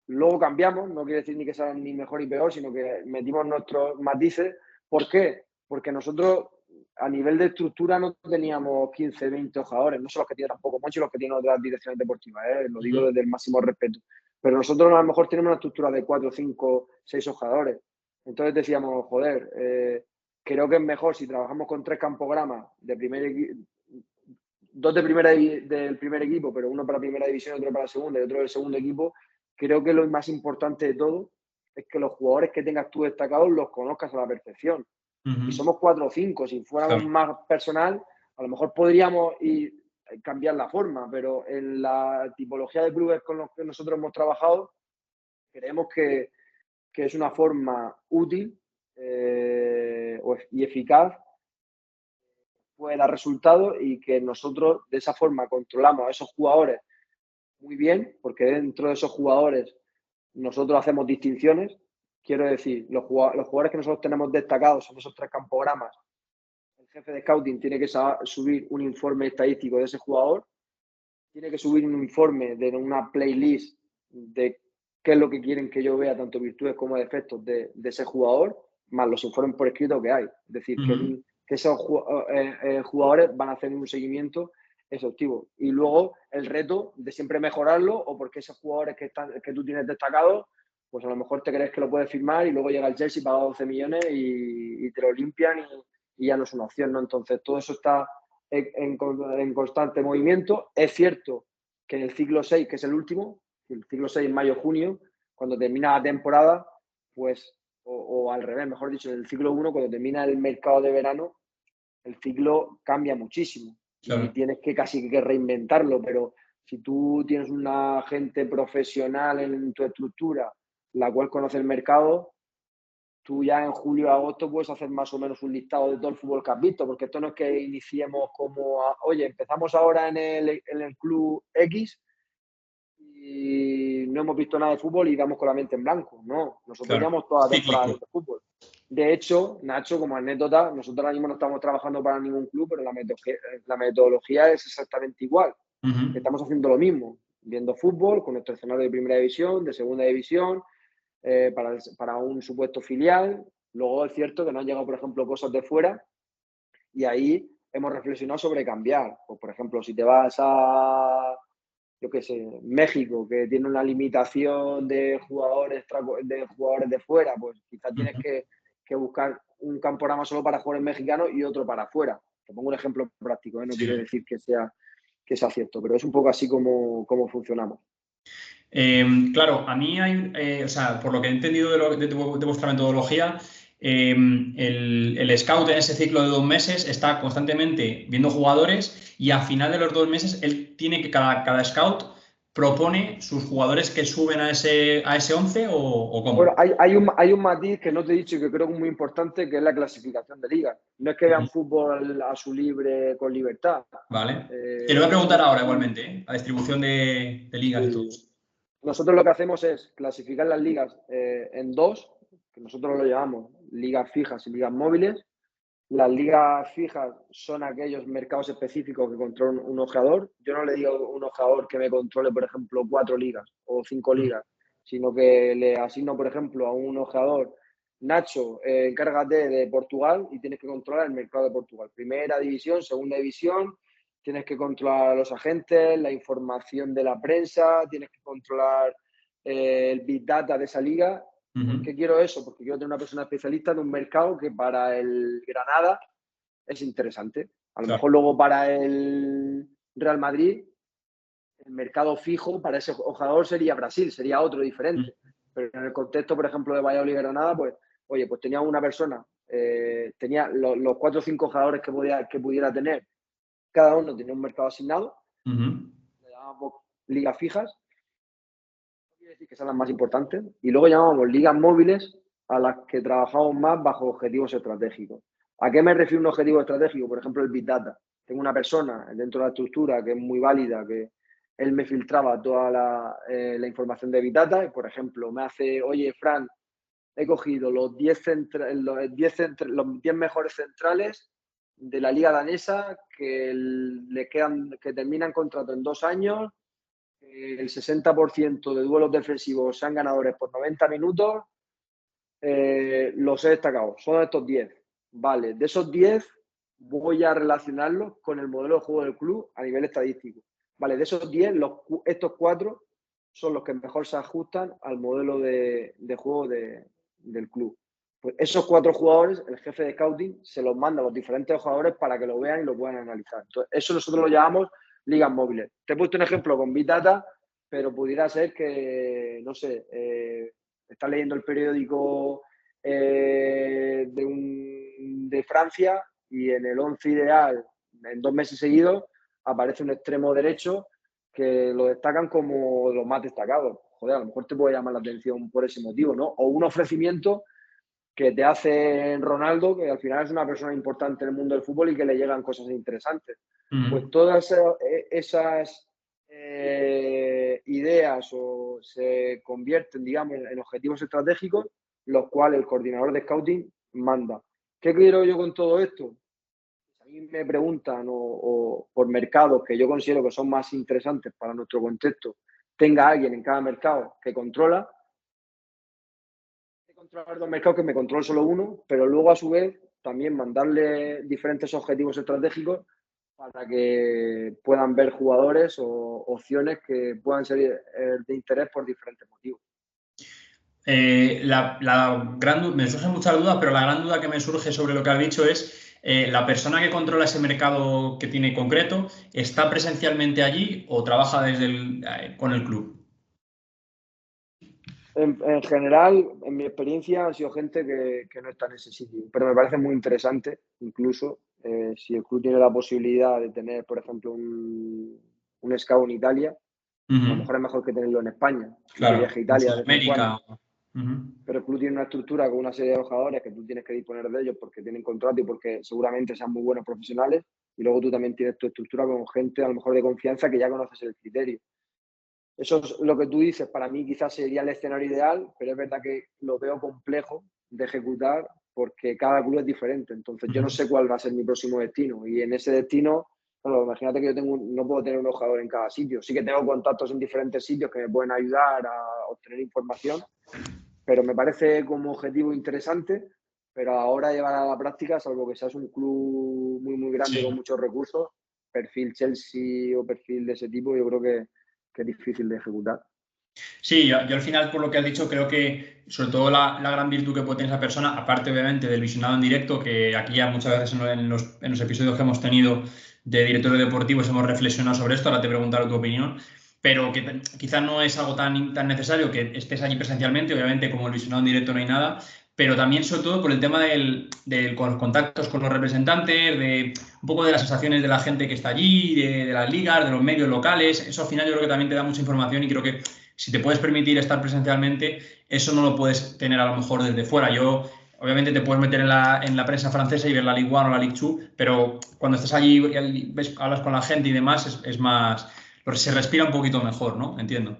Luego cambiamos, no quiere decir ni que sea ni mejor ni peor, sino que metimos nuestros matices. ¿Por qué? Porque nosotros a nivel de estructura no teníamos 15, 20 jugadores, no son los que tienen tampoco Monchi, los que tienen otras direcciones deportivas, lo digo desde el máximo respeto. Pero nosotros a lo mejor tenemos una estructura de 4, 5, 6 jugadores. Entonces decíamos, joder, creo que es mejor si trabajamos con 3 campogramas de dos del primer equipo, pero uno para primera división, otro para la segunda y otro del segundo equipo. Creo que lo más importante de todo es que los jugadores que tengas tú destacados los conozcas a la perfección. Y somos 4 o 5. Si fuéramos más personal, a lo mejor podríamos cambiar la forma, pero en la tipología de clubes con los que nosotros hemos trabajado, creemos que es una forma útil y eficaz, puede dar resultados y que nosotros de esa forma controlamos a esos jugadores muy bien, porque dentro de esos jugadores nosotros hacemos distinciones. Quiero decir, los jugadores que nosotros tenemos destacados en esos 3 campogramas, el jefe de scouting tiene que subir un informe estadístico de ese jugador, tiene que subir un informe de una playlist de qué es lo que quieren que yo vea, tanto virtudes como defectos de ese jugador, más los informes por escrito que hay. Es decir, que esos jugadores van a hacer un seguimiento exhaustivo. Y luego el reto de siempre mejorarlo, o porque esos jugadores que tú tienes destacados, pues a lo mejor te crees que lo puedes firmar y luego llega el Chelsea, paga 12 millones y te lo limpian y ya no es una opción, ¿no? Entonces todo eso está en constante movimiento. Es cierto que en el ciclo 6, que es el último, el ciclo 6 mayo-junio, cuando termina la temporada, pues, o al revés, mejor dicho, en el ciclo 1, cuando termina el mercado de verano, el ciclo cambia muchísimo y tienes que casi que reinventarlo, pero si tú tienes una gente profesional en tu estructura, la cual conoce el mercado, tú ya en julio o agosto puedes hacer más o menos un listado de todo el fútbol que has visto, porque esto no es que iniciemos como, oye, empezamos ahora en el club X y no hemos visto nada de fútbol y damos con la mente en blanco. No, nosotros llevamos toda la temporada de fútbol. De hecho, Nacho, como anécdota, nosotros ahora mismo no estamos trabajando para ningún club, pero la metodología es exactamente igual. Estamos haciendo lo mismo, viendo fútbol con nuestro escenario de primera división, de segunda división, para un supuesto filial. Luego es cierto que nos han llegado, por ejemplo, cosas de fuera y ahí hemos reflexionado sobre cambiar. Pues, por ejemplo, si te vas a, yo qué sé, México, que tiene una limitación de jugadores de fuera, pues quizás tienes que buscar un camporama solo para jugadores mexicanos y otro para afuera. Te pongo un ejemplo práctico, no quiero decir que sea cierto, pero es un poco así como funcionamos. Claro, a mí hay, o sea, por lo que he entendido de vuestra metodología, el scout en ese ciclo de 2 meses está constantemente viendo jugadores y a final de los 2 meses él tiene que, cada scout propone sus jugadores que suben a ese 11 o cómo. Bueno, hay un matiz que no te he dicho y que creo que es muy importante, que es la clasificación de ligas. No es que vean fútbol a su libre, con libertad. Vale. Te lo voy a preguntar ahora igualmente, ¿eh? La distribución de ligas y todo. Nosotros lo que hacemos es clasificar las ligas en 2, que nosotros lo llamamos ligas fijas y ligas móviles. Las ligas fijas son aquellos mercados específicos que controla un ojeador. Yo no le digo a un ojeador que me controle, por ejemplo, 4 ligas o 5 ligas, sino que le asigno, por ejemplo, a un ojeador, Nacho, encárgate de Portugal y tienes que controlar el mercado de Portugal. Primera división, segunda división, tienes que controlar a los agentes, la información de la prensa, tienes que controlar el big data de esa liga. ¿Por qué quiero eso? Porque quiero tener una persona especialista en un mercado que para el Granada es interesante. A lo mejor luego para el Real Madrid, el mercado fijo para ese jugador sería Brasil, sería otro diferente. Pero en el contexto, por ejemplo, de Valladolid y Granada, pues, oye, pues tenía una persona, tenía los 4 o 5 jugadores que pudiera tener, cada uno tenía un mercado asignado, Ujú. le llamábamos ligas fijas, quiere decir que son las más importantes, y luego llamábamos ligas móviles a las que trabajamos más bajo objetivos estratégicos. ¿A qué me refiero un objetivo estratégico? Por ejemplo, el Big Data. Tengo una persona dentro de la estructura que es muy válida, que él me filtraba toda la información de Big Data, y por ejemplo, me hace, oye, Fran, he cogido los 10 mejores centrales de la liga danesa que terminan contrato en 2 años, el 60% de duelos defensivos sean ganadores por 90 minutos, los he destacado. Son estos 10. Vale, de esos 10 voy a relacionarlos con el modelo de juego del club a nivel estadístico. Vale, de esos 10, estos 4 son los que mejor se ajustan al modelo de juego del club. Pues esos 4 jugadores, el jefe de scouting se los manda a los diferentes jugadores para que lo vean y lo puedan analizar. Entonces, eso nosotros lo llamamos ligas móviles. Te he puesto un ejemplo con Big Data, pero pudiera ser que, no sé, estás leyendo el periódico de Francia y en el 11 ideal, en 2 meses seguidos, aparece un extremo derecho que lo destacan como los más destacados. Joder, a lo mejor te puede llamar la atención por ese motivo, ¿no? O un ofrecimiento que te hace Ronaldo, que al final es una persona importante en el mundo del fútbol y que le llegan cosas interesantes. Pues todas esas ideas o se convierten, digamos, en objetivos estratégicos, los cuales el coordinador de scouting manda. ¿Qué quiero yo con todo esto? A mí me preguntan o por mercados que yo considero que son más interesantes para nuestro contexto, tenga alguien en cada mercado que controlar 2 mercados que me controlo solo uno, pero luego a su vez también mandarle diferentes objetivos estratégicos para que puedan ver jugadores o opciones que puedan ser de interés por diferentes motivos. Me surgen muchas dudas, pero la gran duda que me surge sobre lo que has dicho es, ¿la persona que controla ese mercado que tiene concreto está presencialmente allí o trabaja con el club? En general, en mi experiencia, han sido gente que no está en ese sitio, pero me parece muy interesante, incluso si el club tiene la posibilidad de tener, por ejemplo, un scout en Italia, a lo mejor es mejor que tenerlo en España y que Claro, viaje a en Italia de vez en Sudamérica. cuando. Pero el club tiene una estructura con una serie de jugadores que tú tienes que disponer de ellos porque tienen contrato y porque seguramente sean muy buenos profesionales. Y luego tú también tienes tu estructura con gente a lo mejor de confianza que ya conoces el criterio. Eso es lo que tú dices, para mí quizás sería el escenario ideal, pero es verdad que lo veo complejo de ejecutar porque cada club es diferente. Entonces yo no sé cuál va a ser mi próximo destino. Y en ese destino, bueno, imagínate que yo no puedo tener un jugador en cada sitio. Sí que tengo contactos en diferentes sitios que me pueden ayudar a obtener información, pero me parece como objetivo interesante, pero ahora llevar a la práctica, salvo que seas un club muy, muy grande Sí. con muchos recursos, perfil Chelsea o perfil de ese tipo, yo creo que es difícil de ejecutar. Sí, yo al final, por lo que has dicho, creo que sobre todo la gran virtud que puede tener esa persona, aparte obviamente del visionado en directo, que aquí ya muchas veces en los episodios que hemos tenido de directores deportivos hemos reflexionado sobre esto, ahora te preguntaré tu opinión, pero que quizás no es algo tan necesario que estés allí presencialmente, obviamente como el visionado en directo no hay nada, pero también sobre todo por el tema con los contactos con los representantes, de un poco de las sensaciones de la gente que está allí, de las ligas, de los medios locales, eso al final yo creo que también te da mucha información y creo que si te puedes permitir estar presencialmente, eso no lo puedes tener a lo mejor desde fuera. Obviamente te puedes meter en la prensa francesa y ver la Ligue 1 o la Ligue 2, pero cuando estás allí y hablas con la gente y demás, es más, se respira un poquito mejor, ¿no? Entiendo.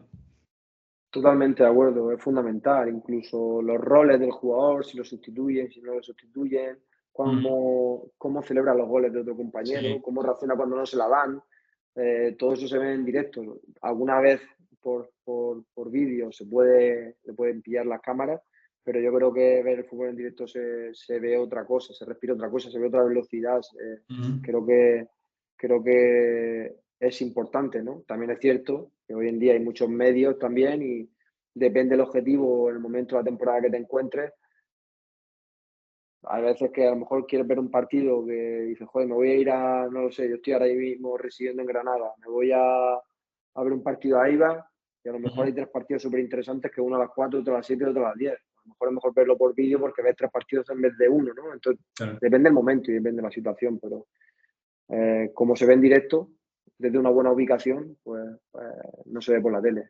Totalmente de acuerdo, es fundamental, incluso los roles del jugador, si lo sustituyen, si no lo sustituyen, cómo celebra los goles de otro compañero, Sí. cómo reacciona cuando no se la dan, todo eso se ve en directo. Alguna vez por vídeo le pueden pillar las cámaras, pero yo creo que ver el fútbol en directo se ve otra cosa, se respira otra cosa, se ve otra velocidad. Creo que, creo que es importante, ¿no? También es cierto que hoy en día hay muchos medios también y depende del objetivo en el momento de la temporada que te encuentres. Hay veces que a lo mejor quieres ver un partido que dices, joder, me voy a ir no lo sé, yo estoy ahora mismo residiendo en Granada, me voy a ver un partido a Eibar y a lo mejor hay 3 partidos súper interesantes que uno a las 4, otro a las 7 y otro a las 10. A lo mejor es mejor verlo por vídeo porque ves 3 partidos en vez de uno, ¿no? Entonces, Claro. depende del momento y depende de la situación, pero como se ve en directo, desde una buena ubicación, pues no se ve por la tele.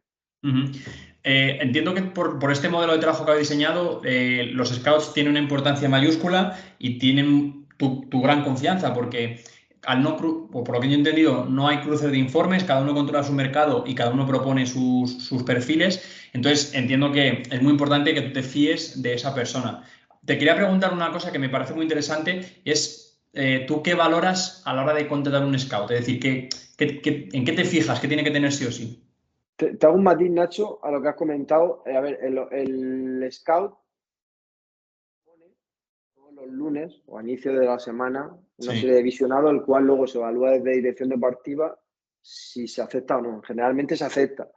Entiendo que por este modelo de trabajo que habéis diseñado, los scouts tienen una importancia mayúscula y tienen tu gran confianza, porque por lo que yo he entendido, no hay cruces de informes, cada uno controla su mercado y cada uno propone sus perfiles. Entonces, entiendo que es muy importante que tú te fíes de esa persona. Te quería preguntar una cosa que me parece muy interesante, y es ¿tú qué valoras a la hora de contratar un scout? Es decir, ¿en qué te fijas? ¿Qué tiene que tener sí o sí? Te hago un matiz, Nacho, a lo que has comentado. A ver, el scout pone todos los lunes o a inicio de la semana una Sí. serie de visionados, el cual luego se evalúa desde dirección deportiva si se acepta o no. Generalmente se acepta,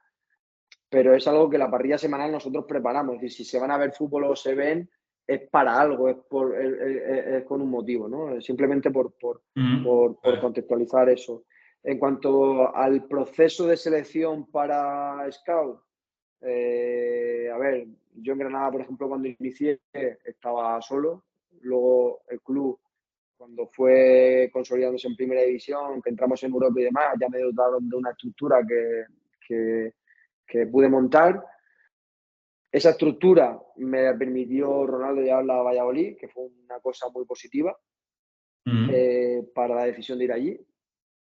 pero es algo que la parrilla semanal nosotros preparamos. Es decir, si se van a ver fútbol o se ven, es para algo, es con un motivo, ¿no? Simplemente por Vale. contextualizar eso. En cuanto al proceso de selección para Scout, a ver, yo en Granada, por ejemplo, cuando inicié estaba solo. Luego el club, cuando fue consolidándose en primera división, que entramos en Europa y demás, ya me dotaron de una estructura que pude montar. Esa estructura me permitió Ronaldo llevarla a Valladolid, que fue una cosa muy positiva para la decisión de ir allí.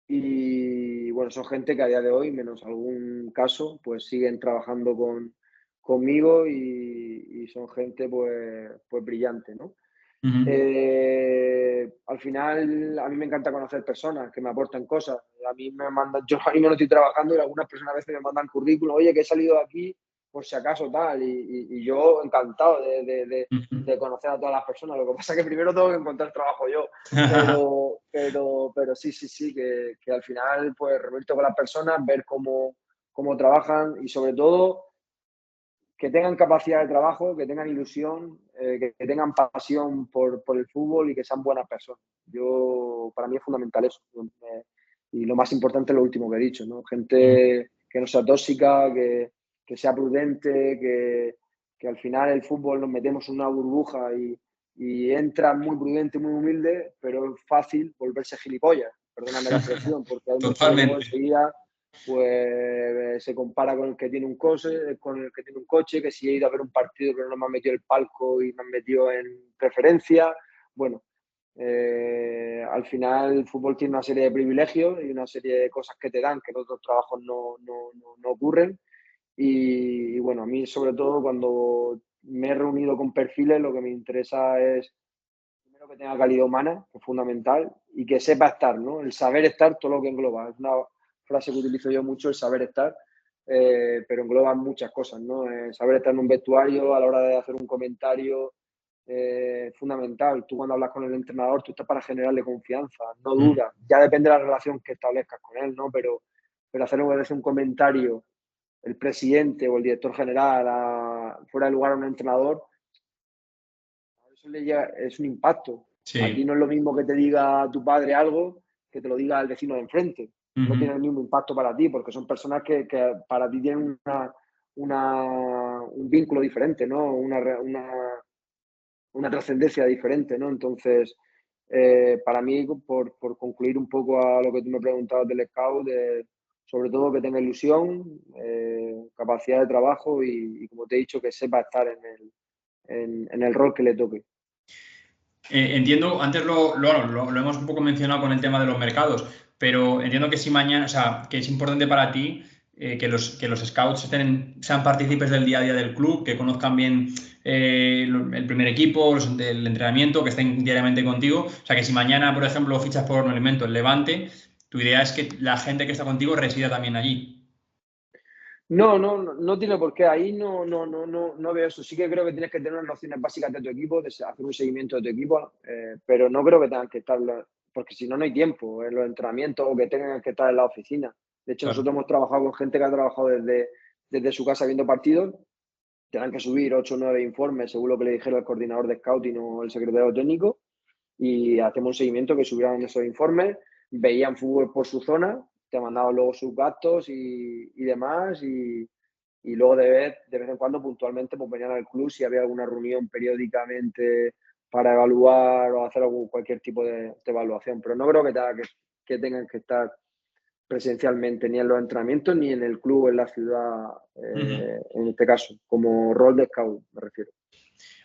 Y bueno, son gente que a día de hoy, menos algún caso, pues siguen trabajando conmigo y son gente pues brillante, ¿no? Al final, a mí me encanta conocer personas que me aportan cosas. A mí me mandan, yo ahora mismo no estoy trabajando y algunas personas a veces me mandan currículum, oye, que he salido de aquí por si acaso tal, y yo encantado de conocer a todas las personas. Lo que pasa es que primero tengo que encontrar trabajo yo, pero sí, que al final pues reunirte con las personas, ver cómo trabajan y sobre todo que tengan capacidad de trabajo, que tengan ilusión, que tengan pasión por el fútbol y que sean buenas personas. Para mí es fundamental eso. Y lo más importante es lo último que he dicho, ¿no? Gente que no sea tóxica, que sea prudente, que al final el fútbol nos metemos en una burbuja y entra muy prudente, muy humilde, pero es fácil volverse gilipollas, perdóname la expresión, porque hay mucho que luego Totalmente. enseguida pues se compara con el que tiene un coche, que si he ido a ver un partido pero no me han metido el palco y me han metido en preferencia. Bueno, al final el fútbol tiene una serie de privilegios y una serie de cosas que te dan que en otros trabajos no ocurren. Y bueno, a mí sobre todo cuando me he reunido con perfiles, lo que me interesa es primero que tenga calidad humana, que es fundamental, y que sepa estar, ¿no? El saber estar, todo lo que engloba. Es una frase que utilizo yo mucho, el saber estar, pero engloba muchas cosas, ¿no? Saber estar en un vestuario a la hora de hacer un comentario, fundamental. Tú cuando hablas con el entrenador, tú estás para generarle confianza, no duda. Ya depende de la relación que establezcas con él, ¿no? Pero hacer un comentario el presidente o el director general fuera de lugar a un entrenador, eso es un impacto. A ti Sí. no es lo mismo que te diga tu padre algo que te lo diga el vecino de enfrente. No tiene el mismo impacto para ti, porque son personas que para ti tienen un vínculo diferente, ¿no? Una trascendencia diferente, ¿no? Entonces, para mí, por concluir un poco a lo que tú me preguntabas del scout, sobre todo que tenga ilusión, capacidad de trabajo y, como te he dicho, que sepa estar en el rol que le toque. Entiendo, antes lo hemos un poco mencionado con el tema de los mercados, pero entiendo que si mañana, o sea, que es importante para ti que los scouts sean partícipes del día a día del club, que conozcan bien el primer equipo, el entrenamiento, que estén diariamente contigo. O sea, que si mañana, por ejemplo, fichas por un elemento el Levante, tu idea es que la gente que está contigo resida también allí. No tiene por qué. Ahí no veo eso. Sí que creo que tienes que tener unas nociones básicas de tu equipo, de hacer un seguimiento de tu equipo, pero no creo que tengan que estar, porque si no, no hay tiempo en los entrenamientos o que tengan que estar en la oficina. De hecho, Claro. nosotros hemos trabajado con gente que ha trabajado desde su casa viendo partidos, tengan que subir 8 o 9 informes según lo que le dijera el coordinador de scouting o el secretario técnico, y hacemos un seguimiento que subieran esos informes, veían fútbol por su zona, te mandaban luego sus gastos y demás, y luego de vez en cuando puntualmente pues venían al club si había alguna reunión periódicamente para evaluar o hacer cualquier tipo de evaluación, pero no creo que tenga que tengan que estar presencialmente, ni en los entrenamientos, ni en el club, en la ciudad, en este caso, como rol de scout, me refiero.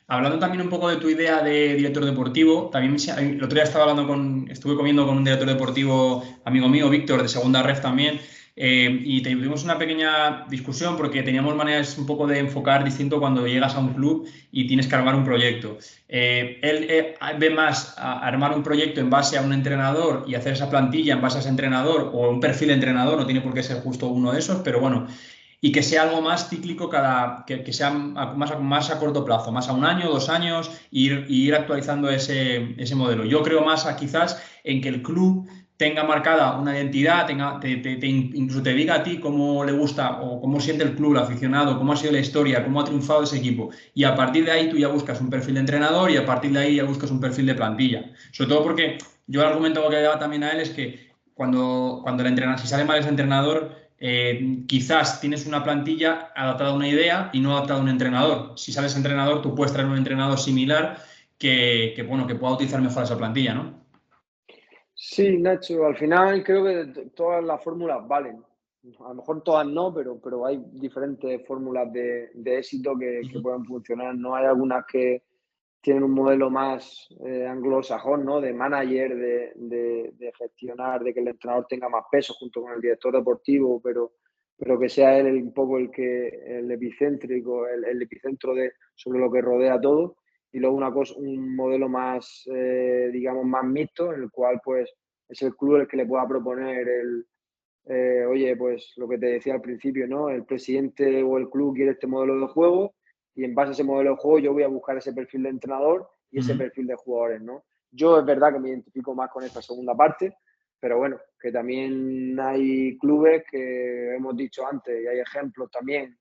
Hablando también un poco de tu idea de director deportivo, también el otro día estuve comiendo con un director deportivo, amigo mío, Víctor, de Segunda Ref también, y tuvimos una pequeña discusión porque teníamos maneras un poco de enfocar distinto cuando llegas a un club y tienes que armar un proyecto. Él ve más a armar un proyecto en base a un entrenador y hacer esa plantilla en base a ese entrenador o un perfil de entrenador, no tiene por qué ser justo uno de esos, pero bueno, y que sea algo más cíclico, que sea más a corto plazo, más a un año, 2 años, ir actualizando ese modelo. Yo creo más quizás en que el club tenga marcada una identidad, incluso te diga a ti cómo le gusta o cómo siente el club, el aficionado, cómo ha sido la historia, cómo ha triunfado ese equipo. Y a partir de ahí tú ya buscas un perfil de entrenador y a partir de ahí ya buscas un perfil de plantilla. Sobre todo porque yo el argumento que le daba también a él es que cuando el entrenador, si sale mal ese entrenador, quizás tienes una plantilla adaptada a una idea y no adaptada a un entrenador. Si sales entrenador, tú puedes traer un entrenador similar bueno, que pueda utilizar mejor esa plantilla, ¿no? Sí, Nacho, al final creo que todas las fórmulas valen. A lo mejor todas no, pero hay diferentes fórmulas de éxito que pueden funcionar. No hay algunas que tienen un modelo más anglosajón, ¿no? De manager, de gestionar, de que el entrenador tenga más peso junto con el director deportivo, pero que sea él un poco el epicéntrico, el epicentro sobre lo que rodea todo. Y luego un modelo más, digamos, más mixto, en el cual pues es el club el que le pueda proponer oye, pues lo que te decía al principio, ¿no? El presidente o el club quiere este modelo de juego y en base a ese modelo de juego yo voy a buscar ese perfil de entrenador y ese perfil de jugadores, ¿no? Yo es verdad que me identifico más con esta segunda parte, pero bueno, que también hay clubes que hemos dicho antes y hay ejemplos también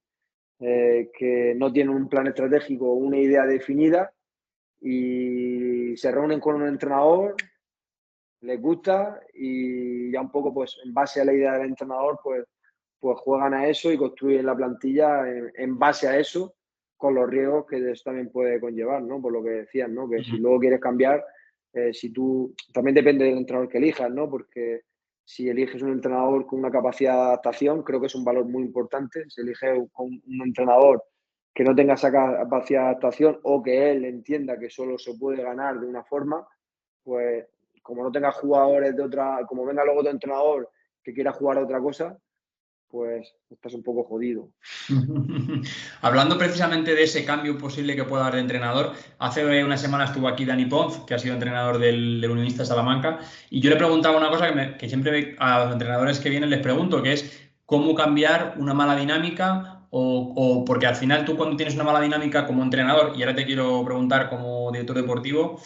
que no tienen un plan estratégico o una idea definida y se reúnen con un entrenador, les gusta y ya un poco pues en base a la idea del entrenador pues juegan a eso y construyen la plantilla en base a eso con los riesgos que eso también puede conllevar, ¿no? Por lo que decías, ¿no? Que si luego quieres cambiar, si tú, también depende del entrenador que elijas, ¿no? Porque si eliges un entrenador con una capacidad de adaptación, creo que es un valor muy importante. Si eliges un entrenador que no tenga esa capacidad de adaptación o que él entienda que solo se puede ganar de una forma, pues como no tenga jugadores de otra, como venga luego otro entrenador que quiera jugar a otra cosa, pues estás un poco jodido. Hablando precisamente de ese cambio posible que pueda haber de entrenador, hace una semana estuvo aquí Dani Ponz, que ha sido entrenador del Unionista Salamanca, y yo le preguntaba una cosa que siempre a los entrenadores que vienen les pregunto, que es cómo cambiar una mala dinámica o porque al final tú cuando tienes una mala dinámica como entrenador, y ahora te quiero preguntar como director deportivo,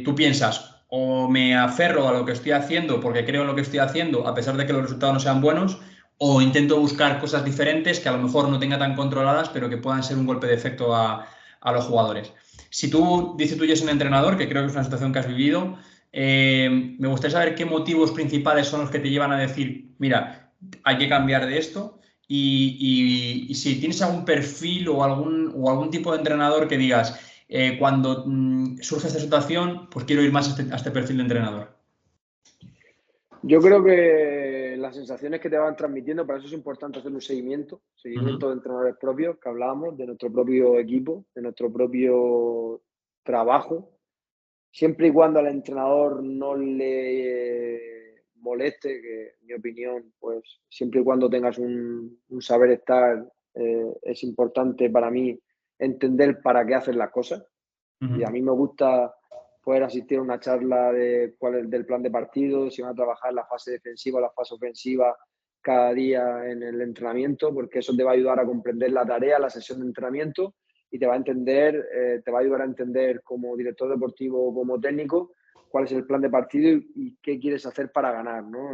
tú piensas o me aferro a lo que estoy haciendo porque creo en lo que estoy haciendo a pesar de que los resultados no sean buenos, o intento buscar cosas diferentes que a lo mejor no tenga tan controladas, pero que puedan ser un golpe de efecto a los jugadores. Si tú destituyes un entrenador, que creo que es una situación que has vivido, me gustaría saber qué motivos principales son los que te llevan a decir, mira, hay que cambiar de esto. Y si tienes algún perfil o algún tipo de entrenador que digas, cuando surge esta situación, pues quiero ir más a este perfil de entrenador. Yo creo que las sensaciones que te van transmitiendo, para eso es importante hacer un seguimiento de entrenadores propios, que hablábamos, de nuestro propio equipo, de nuestro propio trabajo, siempre y cuando al entrenador no le moleste, que en mi opinión, pues siempre y cuando tengas un saber estar, es importante para mí entender para qué haces las cosas. Y a mí me gusta poder asistir a una charla de cuál es del plan de partido, si van a trabajar la fase defensiva o la fase ofensiva cada día en el entrenamiento, porque eso te va a ayudar a comprender la tarea, la sesión de entrenamiento y te va a ayudar a entender como director deportivo o como técnico cuál es el plan de partido y qué quieres hacer para ganar, ¿no?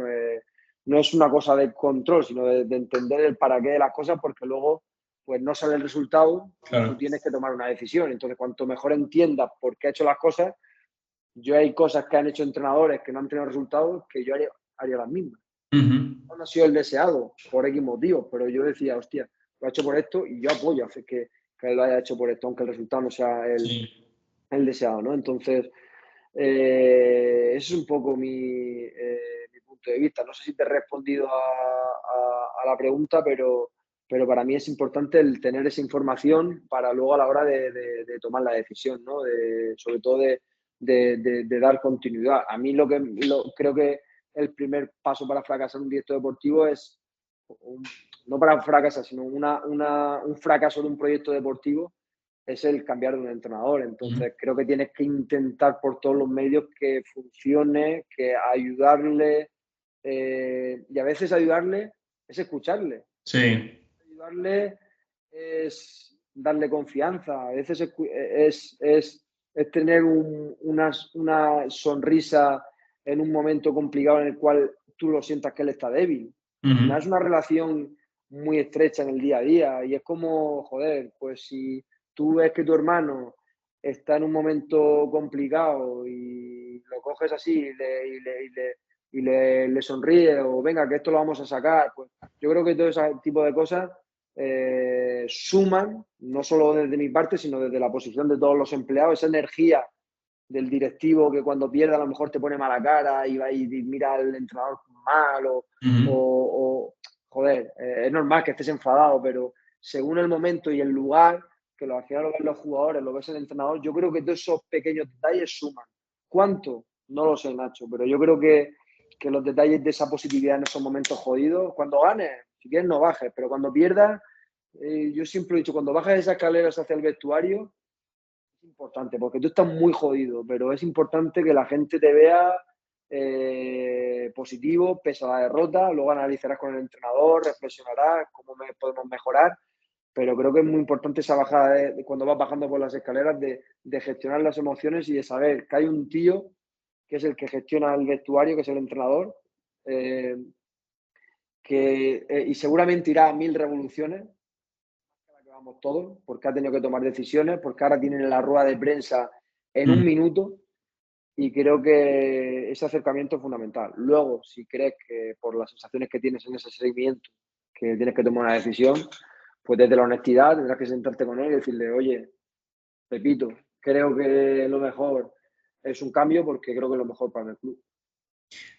No es una cosa de control, sino de entender el para qué de las cosas, porque luego pues no sale el resultado y tú Claro. tienes que tomar una decisión. Entonces, cuanto mejor entiendas por qué ha hecho las cosas, yo hay cosas que han hecho entrenadores que no han tenido resultados que yo haría las mismas. No ha sido el deseado por X motivos, pero yo decía, hostia, lo ha hecho por esto y yo apoyo a hacer que lo haya hecho por esto, aunque el resultado no sea Sí. el deseado, ¿no? Entonces, ese es un poco mi punto de vista. No sé si te he respondido a la pregunta, pero para mí es importante el tener esa información para luego a la hora de tomar la decisión, ¿no? Sobre todo de dar continuidad. A mí creo que el primer paso para fracasar en un director deportivo es, no para fracasar, sino un fracaso de un proyecto deportivo es el cambiar de un entrenador. Entonces, creo que tienes que intentar por todos los medios que funcione, que ayudarle, y a veces ayudarle es escucharle. Sí. Ayudarle es darle confianza, a veces es tener una sonrisa en un momento complicado en el cual tú lo sientas que él está débil. Al final es una relación muy estrecha en el día a día y es como, joder, pues si tú ves que tu hermano está en un momento complicado y lo coges así y le sonríe o venga, que esto lo vamos a sacar, pues yo creo que todo ese tipo de cosas suman, no solo desde mi parte, sino desde la posición de todos los empleados, esa energía del directivo que cuando pierde a lo mejor te pone mala cara y va y mira al entrenador mal o joder, es normal que estés enfadado, pero según el momento y el lugar, que al final lo ven los jugadores, lo ves el entrenador, yo creo que todos esos pequeños detalles suman. ¿Cuánto? No lo sé, Nacho, pero yo creo que los detalles de esa positividad en esos momentos jodidos, cuando ganes, si quieres no bajes, pero cuando pierdas, yo siempre he dicho, cuando bajas esas escaleras hacia el vestuario, es importante, porque tú estás muy jodido, pero es importante que la gente te vea positivo, pese a la derrota, luego analizarás con el entrenador, reflexionarás cómo podemos mejorar, pero creo que es muy importante esa bajada de cuando vas bajando por las escaleras, de gestionar las emociones y de saber que hay un tío que es el que gestiona el vestuario, que es el entrenador, y seguramente irá a 1000 revoluciones, que vamos todos, porque ha tenido que tomar decisiones, porque ahora tienen la rueda de prensa en un minuto y creo que ese acercamiento es fundamental. Luego, si crees que por las sensaciones que tienes en ese seguimiento, que tienes que tomar una decisión, pues desde la honestidad tendrás que sentarte con él y decirle, oye, Pepito, creo que lo mejor es un cambio porque creo que es lo mejor para el club.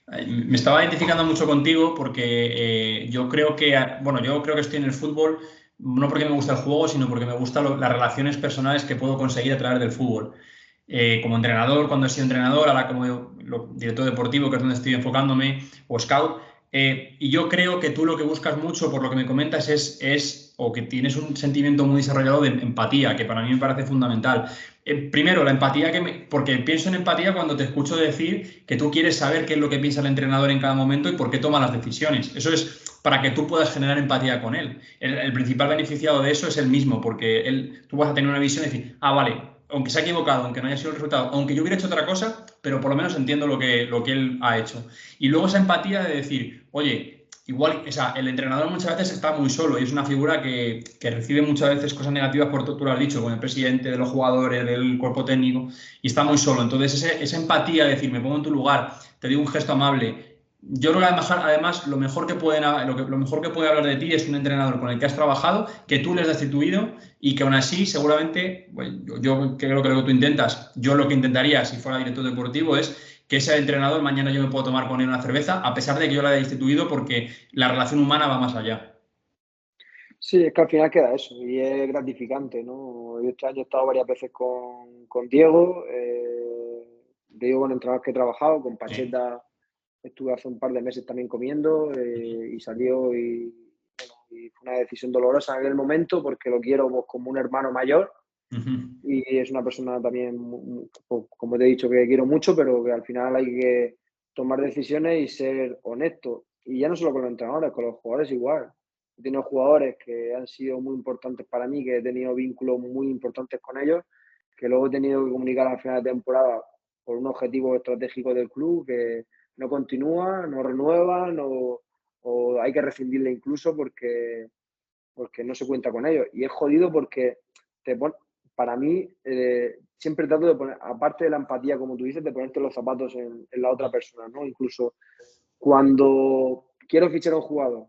Me estaba identificando mucho contigo porque yo creo que, bueno, yo creo que estoy en el fútbol no porque me gusta el juego, sino porque me gustan las relaciones personales que puedo conseguir a través del fútbol. Como entrenador, cuando he sido entrenador, ahora como director deportivo, que es donde estoy enfocándome, o scout. Y yo creo que tú lo que buscas mucho, por lo que me comentas, o que tienes un sentimiento muy desarrollado de empatía, que para mí me parece fundamental. Primero, la empatía, porque pienso en empatía cuando te escucho decir que tú quieres saber qué es lo que piensa el entrenador en cada momento y por qué toma las decisiones. Eso es para que tú puedas generar empatía con él. El principal beneficiado de eso es el mismo, porque tú vas a tener una visión y decir, vale, aunque se ha equivocado, aunque no haya sido el resultado, aunque yo hubiera hecho otra cosa, pero por lo menos entiendo lo que él ha hecho. Y luego esa empatía de decir, oye, igual, o sea, el entrenador muchas veces está muy solo y es una figura que recibe muchas veces cosas negativas por tú lo has dicho, con el presidente, de los jugadores, del cuerpo técnico, y está muy solo. Entonces, esa empatía de decir, me pongo en tu lugar, te digo un gesto amable. Yo creo que además lo mejor que puede hablar de ti es un entrenador con el que has trabajado, que tú le has destituido y que aún así seguramente, bueno, yo creo que lo que tú intentas, yo lo que intentaría si fuera director deportivo es que ese entrenador mañana yo me puedo tomar con él una cerveza, a pesar de que yo la haya destituido, porque la relación humana va más allá. Sí, es que al final queda eso y es gratificante, ¿no? Yo este año he estado varias veces con Diego, Diego con entrenadores que he trabajado, con Sí. Pacheta estuve hace un par de meses también comiendo y salió y fue una decisión dolorosa en aquel momento porque lo quiero pues, como un hermano mayor y es una persona también, pues, como te he dicho, que quiero mucho, pero que al final hay que tomar decisiones y ser honesto. Y ya no solo con los entrenadores, con los jugadores igual. He tenido jugadores que han sido muy importantes para mí, que he tenido vínculos muy importantes con ellos, que luego he tenido que comunicar al final de temporada por un objetivo estratégico del club que no continúa, no renueva, o hay que rescindirle incluso porque no se cuenta con ellos. Y es jodido porque para mí siempre trato de poner, aparte de la empatía, como tú dices, de ponerte los zapatos en la otra persona, ¿no? Incluso cuando quiero fichar a un jugador,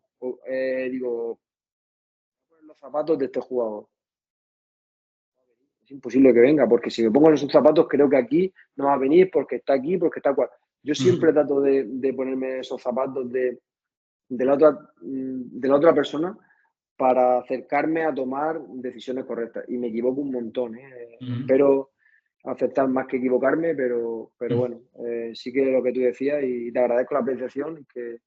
digo, poner los zapatos de este jugador. Es imposible que venga, porque si me pongo en esos zapatos, creo que aquí no va a venir porque está aquí, porque está cual. Yo siempre trato de ponerme esos zapatos de la otra persona para acercarme a tomar decisiones correctas. Y me equivoco un montón, ¿eh? Espero aceptar más que equivocarme, pero bueno, sí que lo que tú decías y te agradezco la apreciación, que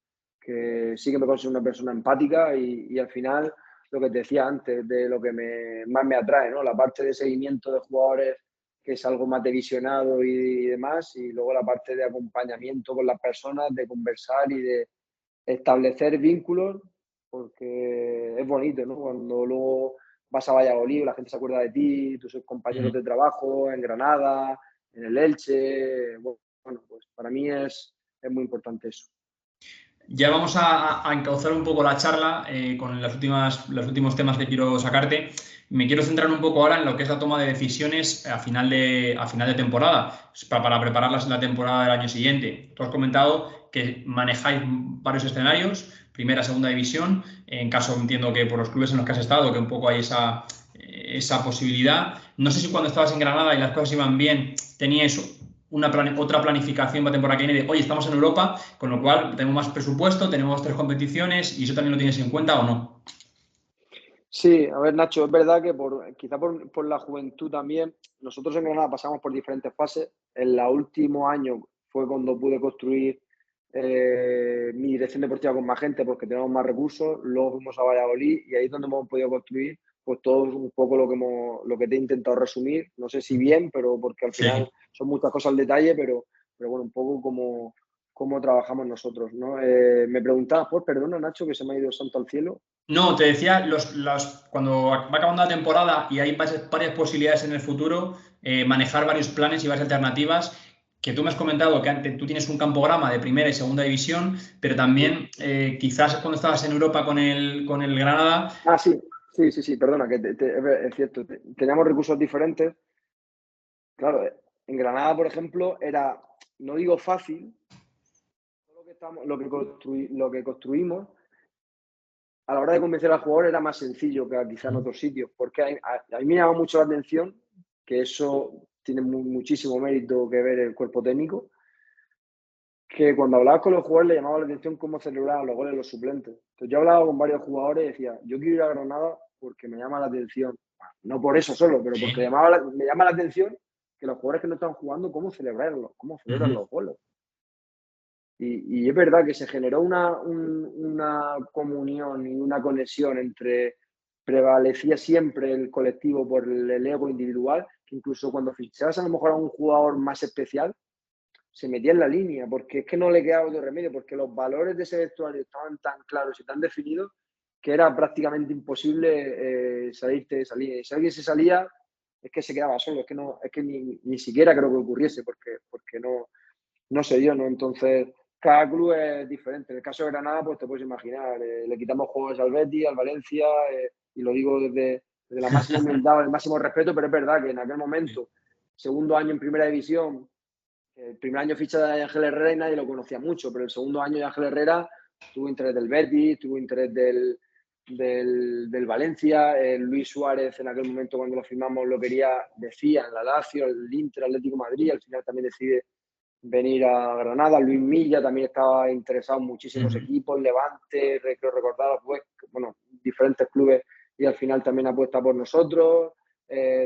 sí que me considero una persona empática y al final lo que te decía antes, de lo que más me atrae, ¿no? La parte de seguimiento de jugadores, que es algo más de visionado y demás, y luego la parte de acompañamiento con las personas, de conversar y de establecer vínculos, porque es bonito, ¿no? Cuando luego vas a Valladolid, la gente se acuerda de ti, tus compañeros de trabajo en Granada, en el Elche. Bueno, pues para mí es muy importante eso. Ya vamos a encauzar un poco la charla con los últimos temas que quiero sacarte. Me quiero centrar un poco ahora en lo que es la toma de decisiones a final de temporada, para preparar la temporada del año siguiente. Tú has comentado que manejáis varios escenarios, primera, segunda división, en caso, entiendo que por los clubes en los que has estado, que un poco hay esa posibilidad. No sé si cuando estabas en Granada y las cosas iban bien, teníais otra planificación para temporada que viene de, oye, estamos en Europa, con lo cual tenemos más presupuesto, tenemos 3 competiciones, y eso también lo tienes en cuenta o no. Sí, a ver, Nacho, es verdad que quizá por la juventud también, nosotros en Granada pasamos por diferentes fases. En el último año fue cuando pude construir mi dirección deportiva con más gente porque tenemos más recursos. Luego fuimos a Valladolid y ahí es donde hemos podido construir pues todo un poco lo que te he intentado resumir. No sé si bien, pero porque al final Sí. son muchas cosas al detalle, pero bueno, un poco como trabajamos nosotros, ¿no? Me preguntabas, pues perdona, Nacho, que se me ha ido el santo al cielo. No, te decía, cuando va acabando la temporada y hay varias posibilidades en el futuro, manejar varios planes y varias alternativas, que tú me has comentado que antes tú tienes un campograma de primera y segunda división, pero también quizás cuando estabas en Europa con el Granada. Ah, sí, sí, perdona, que es cierto, teníamos recursos diferentes. Claro, en Granada, por ejemplo, era, no digo fácil, lo que construimos, a la hora de convencer al jugador era más sencillo que quizá en otros sitios, porque a mí me llama mucho la atención, que eso tiene muchísimo mérito que ver el cuerpo técnico, que cuando hablabas con los jugadores le llamaba la atención cómo celebraban los goles los suplentes. Entonces yo hablaba con varios jugadores y decía, yo quiero ir a Granada porque me llama la atención, no por eso solo, pero porque Sí. me llama la atención que los jugadores que no están jugando, cómo celebran los goles. Y es verdad que se generó una comunión y una conexión entre, prevalecía siempre el colectivo por el ego individual, que incluso cuando fichabas a lo mejor a un jugador más especial, se metía en la línea, porque es que no le quedaba otro remedio, porque los valores de ese vestuario estaban tan claros y tan definidos que era prácticamente imposible salirte de esa línea. Y si alguien se salía, es que se quedaba solo, es que ni siquiera creo que ocurriese, porque no se dio, ¿no? Entonces, cada club es diferente. En el caso de Granada, pues te puedes imaginar, le quitamos juegos al Betis, al Valencia, y lo digo desde la máxima humildad, el máximo respeto, pero es verdad que en aquel momento, segundo año en primera división, el primer año ficha de Ángel Herrera y nadie lo conocía mucho, pero el segundo año de Ángel Herrera tuvo interés del Betis, tuvo interés del Valencia, Luis Suárez en aquel momento cuando lo firmamos lo decía en la Lazio, el Inter, Atlético de Madrid, al final también decide venir a Granada. Luis Milla también estaba interesado en muchísimos equipos, Levante, creo recordar, pues, bueno, diferentes clubes, y al final también apuesta por nosotros.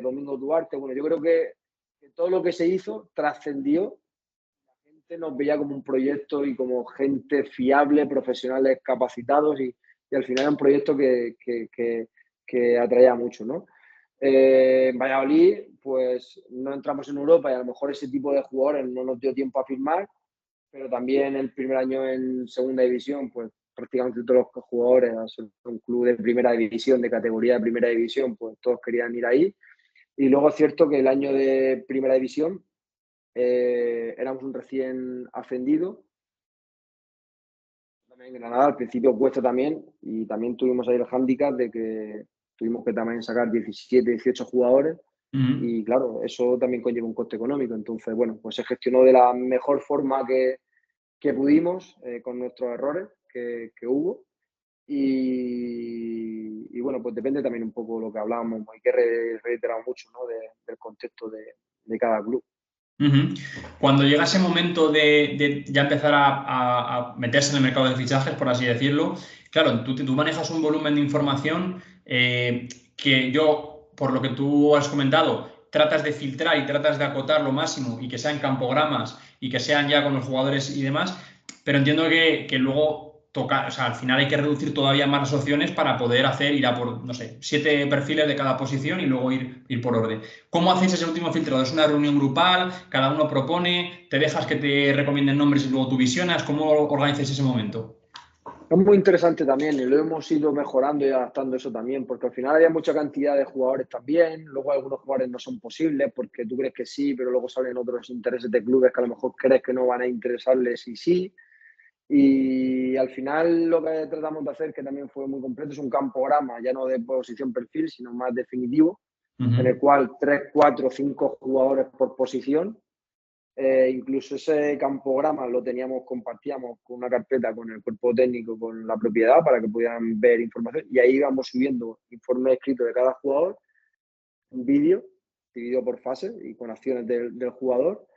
Domingo Duarte, bueno, yo creo que todo lo que se hizo trascendió. La gente nos veía como un proyecto y como gente fiable, profesionales capacitados, y al final era un proyecto que atraía mucho, ¿no? En Valladolid, pues no entramos en Europa y a lo mejor ese tipo de jugadores no nos dio tiempo a firmar, pero también el primer año en segunda división, pues prácticamente todos los jugadores, al ser un club de primera división, de categoría de primera división, pues todos querían ir ahí. Y luego es cierto que el año de primera división éramos un recién ascendido. También en Granada al principio cuesta también, y también tuvimos ahí el hándicap de que tuvimos que también sacar 17, 18 jugadores. Y claro, eso también conlleva un coste económico. Entonces, bueno, pues se gestionó de la mejor forma que pudimos, con nuestros errores que hubo. Y bueno, pues depende también un poco de lo que hablábamos y que reiterado mucho, ¿no? Del contexto de cada club. Ujú. Cuando llega ese momento de ya empezar a meterse en el mercado de fichajes, por así decirlo, claro, tú manejas un volumen de información que yo, por lo que tú has comentado, tratas de filtrar y tratas de acotar lo máximo y que sean campogramas y que sean ya con los jugadores y demás, pero entiendo que luego toca, o sea, al final hay que reducir todavía más las opciones para poder ir a por, no sé, 7 perfiles de cada posición y luego ir por orden. ¿Cómo hacéis ese último filtrado? ¿Es una reunión grupal? ¿Cada uno propone? ¿Te dejas que te recomienden nombres y luego tú visionas? ¿Cómo organizáis ese momento? Es muy interesante también y lo hemos ido mejorando y adaptando eso también, porque al final había mucha cantidad de jugadores también, luego algunos jugadores no son posibles porque tú crees que sí, pero luego salen otros intereses de clubes que a lo mejor crees que no van a interesarles y sí. Y al final lo que tratamos de hacer, que también fue muy completo, es un campograma, ya no de posición perfil, sino más definitivo, en el cual 3, 4, 5 jugadores por posición. Incluso ese campograma lo compartíamos con una carpeta con el cuerpo técnico, con la propiedad, para que pudieran ver información. Y ahí íbamos subiendo informes escritos de cada jugador, un vídeo dividido por fases y con acciones del jugador.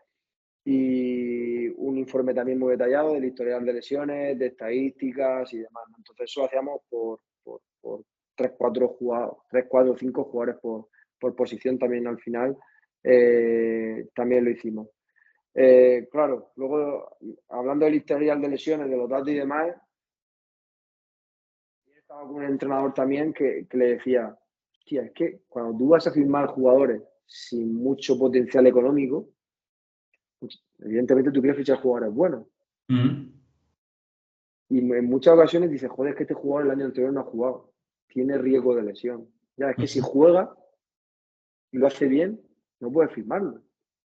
Y un informe también muy detallado del historial de lesiones, de estadísticas y demás. Entonces eso lo hacíamos por 3, 4 jugadores, 3, 4, 5 jugadores por posición también al final. También lo hicimos. Claro, luego hablando del historial de lesiones, de los datos y demás, estaba con un entrenador también que le decía, hostia, es que cuando tú vas a firmar jugadores sin mucho potencial económico, pues, evidentemente tú quieres fichar jugadores buenos. Y en muchas ocasiones dices, joder, es que este jugador el año anterior no ha jugado, tiene riesgo de lesión. Ya, es que si juega y lo hace bien, no puedes firmarlo,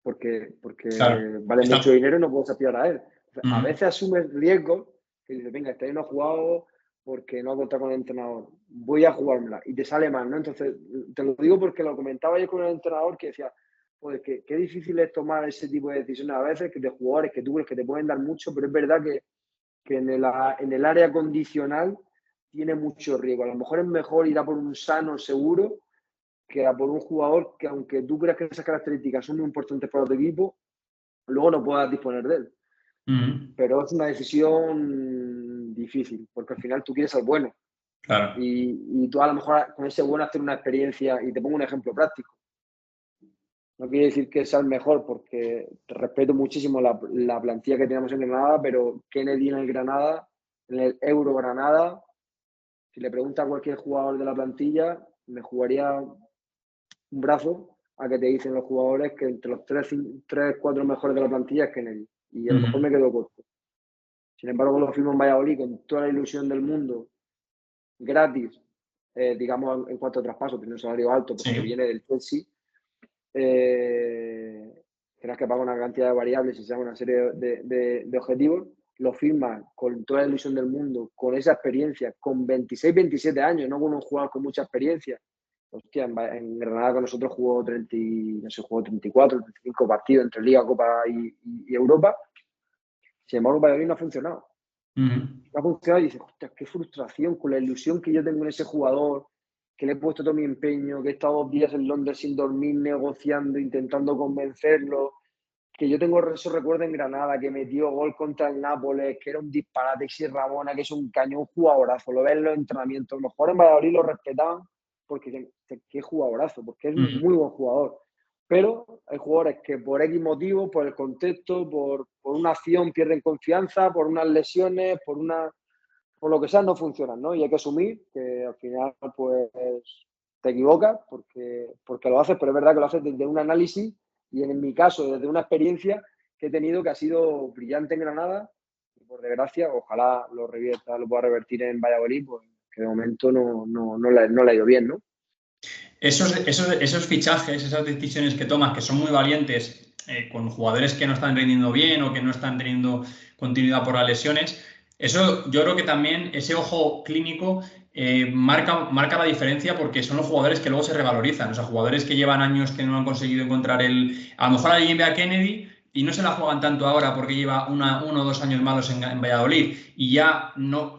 porque Claro. vale mucho dinero y no puedes aspirar a él. Entonces, a Ujú. veces asumes riesgos que dices, venga, este año no ha jugado porque no ha contado con el entrenador, voy a jugármela y te sale mal, ¿no? Entonces, te lo digo porque lo comentaba yo con el entrenador que decía, pues qué difícil es tomar ese tipo de decisiones a veces, que de jugadores que tú crees que te pueden dar mucho, pero es verdad que en el área condicional tiene mucho riesgo. A lo mejor es mejor ir a por un sano seguro que a por un jugador que, aunque tú creas que esas características son muy importantes para tu equipo, luego no puedas disponer de él. Ujú. Pero es una decisión difícil, porque al final tú quieres al bueno. Claro. Y tú a lo mejor con ese bueno hacer una experiencia, y te pongo un ejemplo práctico. No quiere decir que sea el mejor, porque te respeto muchísimo la plantilla que tenemos en Granada, pero Kennedy en el Granada, en el Euro Granada, si le pregunta a cualquier jugador de la plantilla, me jugaría un brazo a que te dicen los jugadores que entre los 3 4 mejores de la plantilla es Kennedy. Y a lo mejor Ujú. me quedo corto. Sin embargo, lo firmo en Valladolid con toda la ilusión del mundo, gratis, digamos en cuanto a traspaso, tiene un salario alto porque Sí. viene del Chelsea. Tienes que pagar una cantidad de variables y se haga una serie de objetivos. Lo firma con toda la ilusión del mundo, con esa experiencia, con 26, 27 años, no con un jugador con mucha experiencia. Hostia, en Granada con nosotros jugó 30, no sé, jugó 34, 35 partidos entre Liga, Copa y Europa. Sin embargo, Valladolid no ha funcionado. Ujú. No ha funcionado y dices, hostia, qué frustración con la ilusión que yo tengo en ese jugador, que le he puesto todo mi empeño, que he estado 2 días en Londres sin dormir, negociando, intentando convencerlo, que yo tengo esos recuerdos en Granada, que metió gol contra el Nápoles, que era un disparate, y Ramona, que es un cañón, jugadorazo, lo ves en los entrenamientos, los mejores en Valladolid lo respetaban porque qué jugadorazo, porque es un Ujú. muy buen jugador. Pero hay jugadores que por X motivo, por el contexto, por una acción pierden confianza, por unas lesiones, por lo que sea, no funcionan, ¿no? Y hay que asumir que al final, pues, te equivocas porque lo haces, pero es verdad que lo haces desde un análisis y en mi caso, desde una experiencia que he tenido que ha sido brillante en Granada y por desgracia, ojalá lo revierta, lo pueda revertir en Valladolid, pues que de momento no le ha ido bien, ¿no? Esos fichajes, esas decisiones que tomas, que son muy valientes, con jugadores que no están rindiendo bien o que no están teniendo continuidad por las lesiones, eso yo creo que también ese ojo clínico marca la diferencia porque son los jugadores que luego se revalorizan, o sea, jugadores que llevan años que no han conseguido encontrar a lo mejor alguien ve a Kennedy y no se la juegan tanto ahora porque lleva 1 o 2 años malos en Valladolid y ya no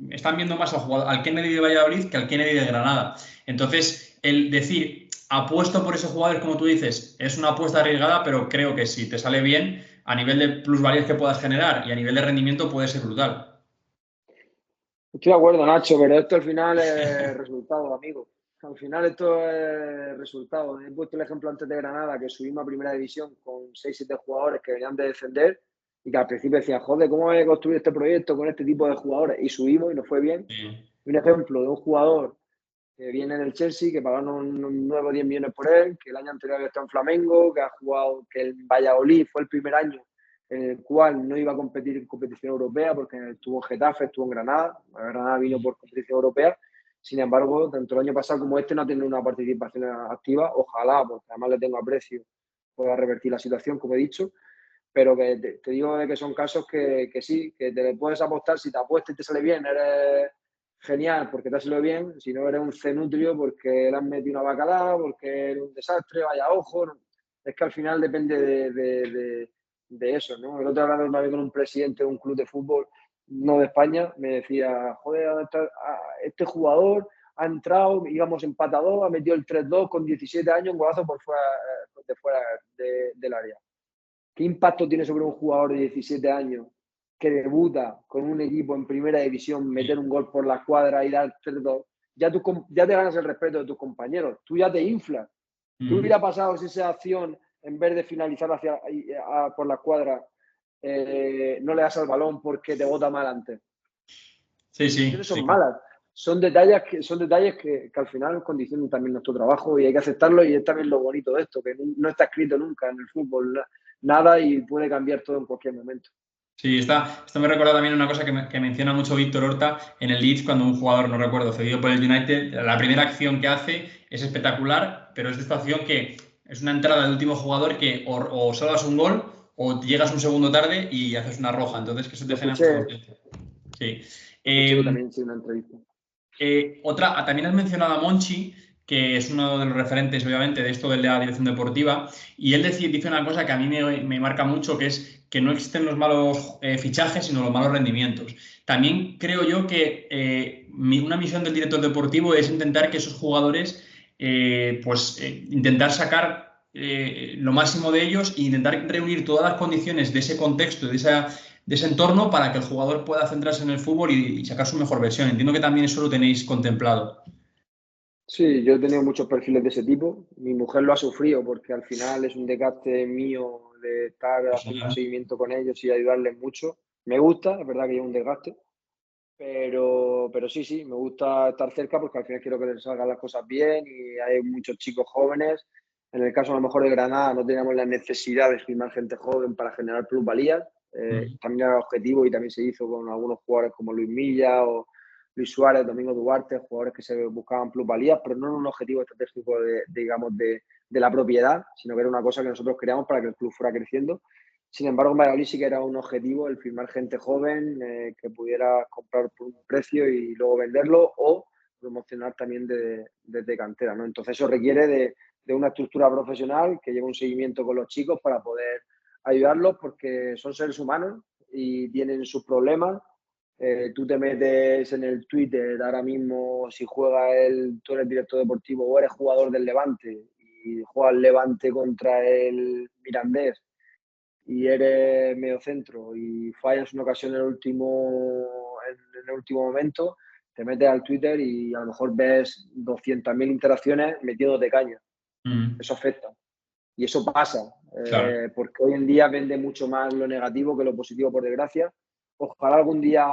están viendo más al Kennedy de Valladolid que al Kennedy de Granada. Entonces, el decir, apuesto por ese jugador, como tú dices, es una apuesta arriesgada, pero creo que si te sale bien, a nivel de plusvalías que puedas generar y a nivel de rendimiento puede ser brutal. Estoy de acuerdo, Nacho, pero esto al final es resultado, amigo. Al final esto es resultado. He puesto el ejemplo antes de Granada, que subimos a primera división con 6-7 jugadores que venían de descender y que al principio decían, joder, ¿cómo voy a construir este proyecto con este tipo de jugadores? Y subimos y nos fue bien. Sí. Un ejemplo de un jugador que viene del Chelsea, que pagaron unos 9 o 10 millones por él, que el año anterior había estado en Flamengo, que ha jugado, que el Valladolid fue el primer año en el cual no iba a competir en competición europea, porque estuvo en Getafe, estuvo en Granada, Granada vino por competición europea. Sin embargo, tanto el año pasado como este no ha tenido una participación activa. Ojalá, porque además le tengo aprecio, pueda revertir la situación, como he dicho. Pero que te digo de que son casos que sí, que te le puedes apostar. Si te apuestas y te sale bien, eres genial porque te ha salido bien. Si no, eres un cenutrio porque le has metido una bacalao, porque eres un desastre, vaya ojo. No. Es que al final depende de eso, ¿no? El otro día hablando una vez con un presidente de un club de fútbol, no de España, me decía, joder, este jugador ha entrado, íbamos empatados, ha metido el 3-2 con 17 años, un golazo por fuera, de fuera del área. ¿Qué impacto tiene sobre un jugador de 17 años que debuta con un equipo en primera división, meter un gol por la escuadra y dar 3-2? Ya te ganas el respeto de tus compañeros, tú ya te inflas. ¿Qué hubiera pasado si esa acción, en vez de finalizar por la escuadra, no le das al balón porque te bota mal antes? Sí, Las sí, acciones sí. son malas. Son detalles que al final condicionan también nuestro trabajo y hay que aceptarlo, y es también lo bonito de esto, que no está escrito nunca en el fútbol nada y puede cambiar todo en cualquier momento. Sí, esto me recuerda también una cosa que menciona mucho Víctor Horta en el Leeds cuando un jugador, no recuerdo, cedido por el United, la primera acción que hace es espectacular, pero es de esta acción que es una entrada del último jugador que o salvas un gol o llegas un segundo tarde y haces una roja, entonces que eso te Lo genera mucha escuché, confianza. Sí. lo escuché también en una entrevista. También has mencionado a Monchi, que es uno de los referentes, obviamente, de esto de la dirección deportiva, y él dice una cosa que a mí me marca mucho, que es que no existen los malos fichajes, sino los malos rendimientos. También creo yo que una misión del director deportivo es intentar que esos jugadores, intentar sacar lo máximo de ellos e intentar reunir todas las condiciones de ese contexto, de ese entorno para que el jugador pueda centrarse en el fútbol y sacar su mejor versión. Entiendo que también eso lo tenéis contemplado. Sí, yo he tenido muchos perfiles de ese tipo. Mi mujer lo ha sufrido porque al final es un desgaste mío de estar haciendo un seguimiento con ellos y ayudarles mucho. Me gusta, es verdad que es un desgaste, pero sí, me gusta estar cerca porque al final quiero que les salgan las cosas bien y hay muchos chicos jóvenes. En el caso a lo mejor de Granada no teníamos la necesidad de firmar gente joven para generar plusvalías. También era objetivo y también se hizo con algunos jugadores como Luis Milla o Luis Suárez, Domingo Duarte, jugadores que se buscaban plusvalías, pero no era un objetivo estratégico de la propiedad, sino que era una cosa que nosotros creamos para que el club fuera creciendo. Sin embargo, en Valladolid sí que era un objetivo el firmar gente joven que pudiera comprar por un precio y luego venderlo o promocionar también desde cantera, ¿no? Entonces eso requiere de una estructura profesional que lleve un seguimiento con los chicos para poder ayudarlos porque son seres humanos y tienen sus problemas. Tú te metes en el Twitter ahora mismo, si tú eres director deportivo o eres jugador del Levante y juega el Levante contra el Mirandés y eres mediocentro y fallas una ocasión en el último momento, te metes al Twitter y a lo mejor ves 200.000 interacciones metiéndote caña. Mm, Eso afecta. Y eso pasa, claro. porque hoy en día vende mucho más lo negativo que lo positivo, por desgracia. Ojalá algún día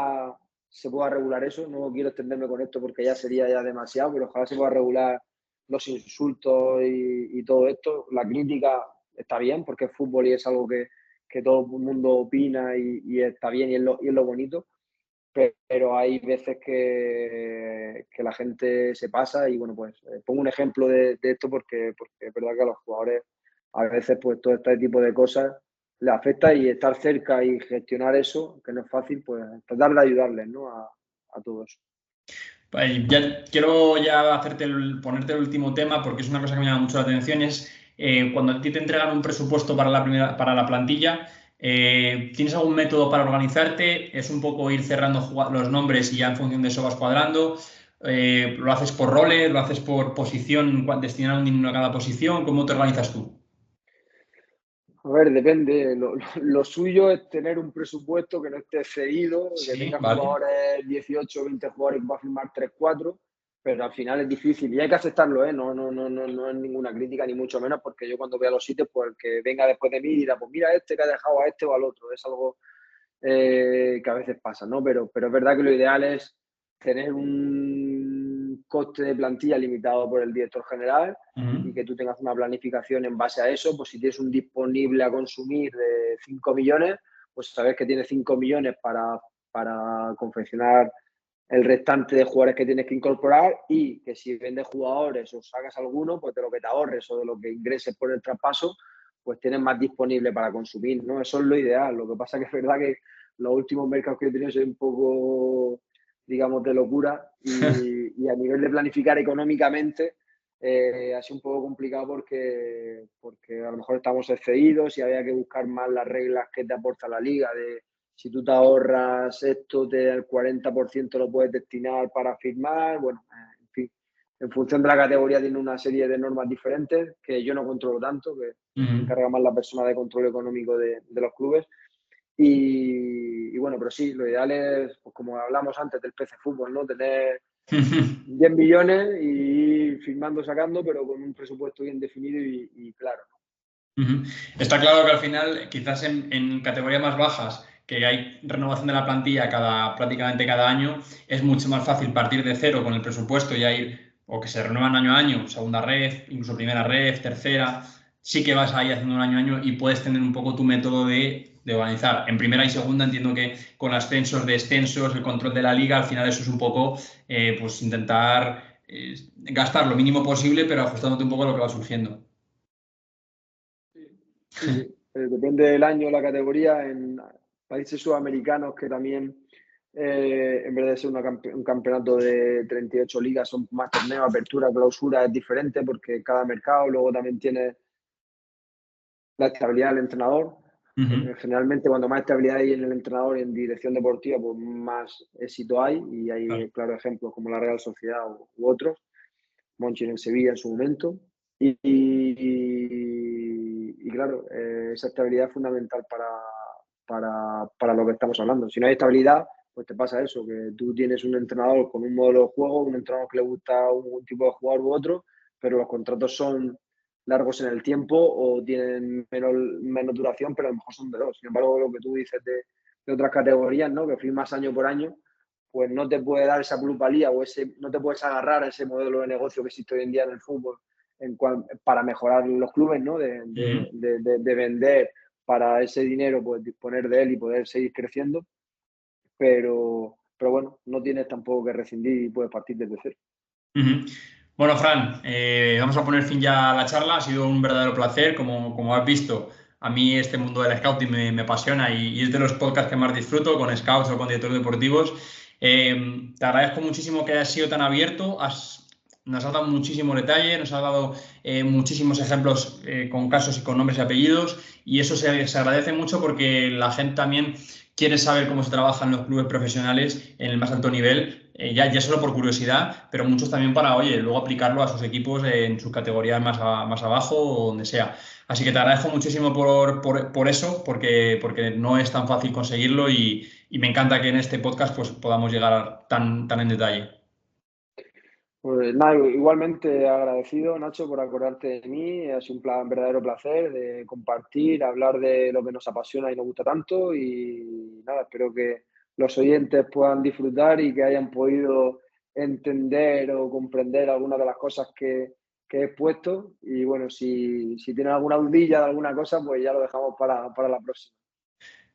se pueda regular eso. No quiero extenderme con esto porque ya sería ya demasiado, pero ojalá se pueda regular los insultos y todo esto. La crítica está bien porque es fútbol y es algo que todo el mundo opina y está bien y es lo bonito. Pero hay veces que la gente se pasa y bueno, pues pongo un ejemplo de esto porque es verdad que a los jugadores a veces pues todo este tipo de cosas les afecta y estar cerca y gestionar eso, que no es fácil, pues tratar de ayudarles, ¿no? a todos. Ya quiero ya ponerte el último tema porque es una cosa que me llama mucho la atención, es cuando a ti te entregan un presupuesto para la plantilla, ¿tienes algún método para organizarte? ¿Es un poco ir cerrando los nombres y ya en función de eso vas cuadrando? ¿Lo haces por roles? ¿Lo haces por posición? ¿Destinar un dinero a cada posición? ¿Cómo te organizas tú? A ver, depende. Lo suyo es tener un presupuesto que no esté excedido, que Sí, tenga vale. jugadores, 18 o 20 jugadores que va a firmar 3 4, pero al final es difícil y hay que aceptarlo, ¿eh? No es ninguna crítica, ni mucho menos, porque yo cuando veo a los sitios, pues el que venga después de mí dirá, pues mira este que ha dejado a este o al otro. Es algo que a veces pasa, ¿no? Pero es verdad que lo ideal es tener un coste de plantilla limitado por el director general y Ujú. que tú tengas una planificación en base a eso. Pues si tienes un disponible a consumir de 5 millones, pues sabes que tienes 5 millones para confeccionar el restante de jugadores que tienes que incorporar, y que si vendes jugadores o sacas alguno, pues de lo que te ahorres o de lo que ingreses por el traspaso, pues tienes más disponible para consumir, ¿no? Eso es lo ideal. Lo que pasa que es verdad que los últimos mercados que he tenido son un poco, digamos, de locura, y a nivel de planificar económicamente ha sido un poco complicado porque a lo mejor estamos excedidos y había que buscar más las reglas que te aporta la liga de si tú te ahorras esto, el 40% lo puedes destinar para firmar. Bueno, en fin, en función de la categoría tiene una serie de normas diferentes que yo no controlo tanto, que se Ujú. encarga más la persona de control económico de los clubes. Y bueno, pero sí, lo ideal es, pues como hablamos antes del PC Fútbol, ¿no? Tener 10 millones y ir firmando, sacando, pero con un presupuesto bien definido y claro. Ujú. Está claro que al final, quizás en categorías más bajas, que hay renovación de la plantilla prácticamente cada año, es mucho más fácil partir de cero con el presupuesto y ya ir, o que se renuevan año a año, segunda red, incluso primera red, tercera. Sí que vas ahí haciendo un año a año y puedes tener un poco tu método de organizar. En primera y segunda entiendo que con ascensos, descensos, el control de la liga, al final eso es un poco pues intentar gastar lo mínimo posible, pero ajustándote un poco a lo que va surgiendo. Sí, sí. Depende del año, la categoría. En países sudamericanos que también, en vez de ser un campeonato de 38 ligas, son más torneos, apertura, clausura, es diferente porque cada mercado luego también tiene la estabilidad del entrenador. Ujú. Generalmente, cuando más estabilidad hay en el entrenador y en dirección deportiva, pues más éxito hay. Y hay Claro. claros ejemplos como la Real Sociedad u otros. Monchi en el Sevilla en su momento. Y claro, esa estabilidad es fundamental para lo que estamos hablando. Si no hay estabilidad, pues te pasa eso, que tú tienes un entrenador con un modelo de juego, un entrenador que le gusta un tipo de jugador u otro, pero los contratos son largos en el tiempo o tienen menos duración, pero a lo mejor son de dos. Sin embargo, lo que tú dices de otras categorías, ¿no? Que firmas año por año, pues no te puede dar esa plusvalía o no te puedes agarrar a ese modelo de negocio que existe hoy en día en el fútbol para mejorar los clubes, ¿no? Ujú. De vender para ese dinero, pues disponer de él y poder seguir creciendo, pero bueno, no tienes tampoco que rescindir y puedes partir desde cero. Ujú. Bueno, Fran, vamos a poner fin ya a la charla. Ha sido un verdadero placer. Como has visto, a mí este mundo del scouting me apasiona y es de los podcasts que más disfruto con scouts o con directores deportivos. Te agradezco muchísimo que hayas sido tan abierto. Nos has dado muchísimo detalle, nos has dado muchísimos ejemplos con casos y con nombres y apellidos. Y eso se agradece mucho porque la gente también quiere saber cómo se trabaja en los clubes profesionales en el más alto nivel, ya solo por curiosidad, pero muchos también para, oye, luego aplicarlo a sus equipos en sus categorías más abajo o donde sea. Así que te agradezco muchísimo por eso, porque no es tan fácil conseguirlo y me encanta que en este podcast pues, podamos llegar tan en detalle. Pues nada, igualmente agradecido, Nacho, por acordarte de mí. Ha sido un verdadero placer de compartir, hablar de lo que nos apasiona y nos gusta tanto. Y nada, espero que los oyentes puedan disfrutar y que hayan podido entender o comprender algunas de las cosas que he expuesto. Y bueno, si tienen alguna dudilla de alguna cosa, pues ya lo dejamos para la próxima.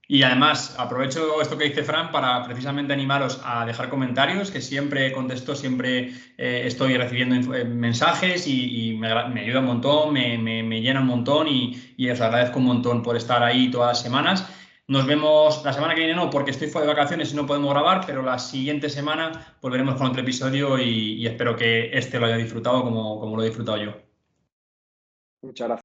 Y además, aprovecho esto que dice Fran para precisamente animaros a dejar comentarios, que siempre contesto, siempre estoy recibiendo mensajes y me ayuda un montón, me llena un montón y os agradezco un montón por estar ahí todas las semanas. Nos vemos la semana que viene, no, porque estoy fuera de vacaciones y no podemos grabar, pero la siguiente semana volveremos con otro episodio y espero que este lo haya disfrutado como lo he disfrutado yo. Muchas gracias.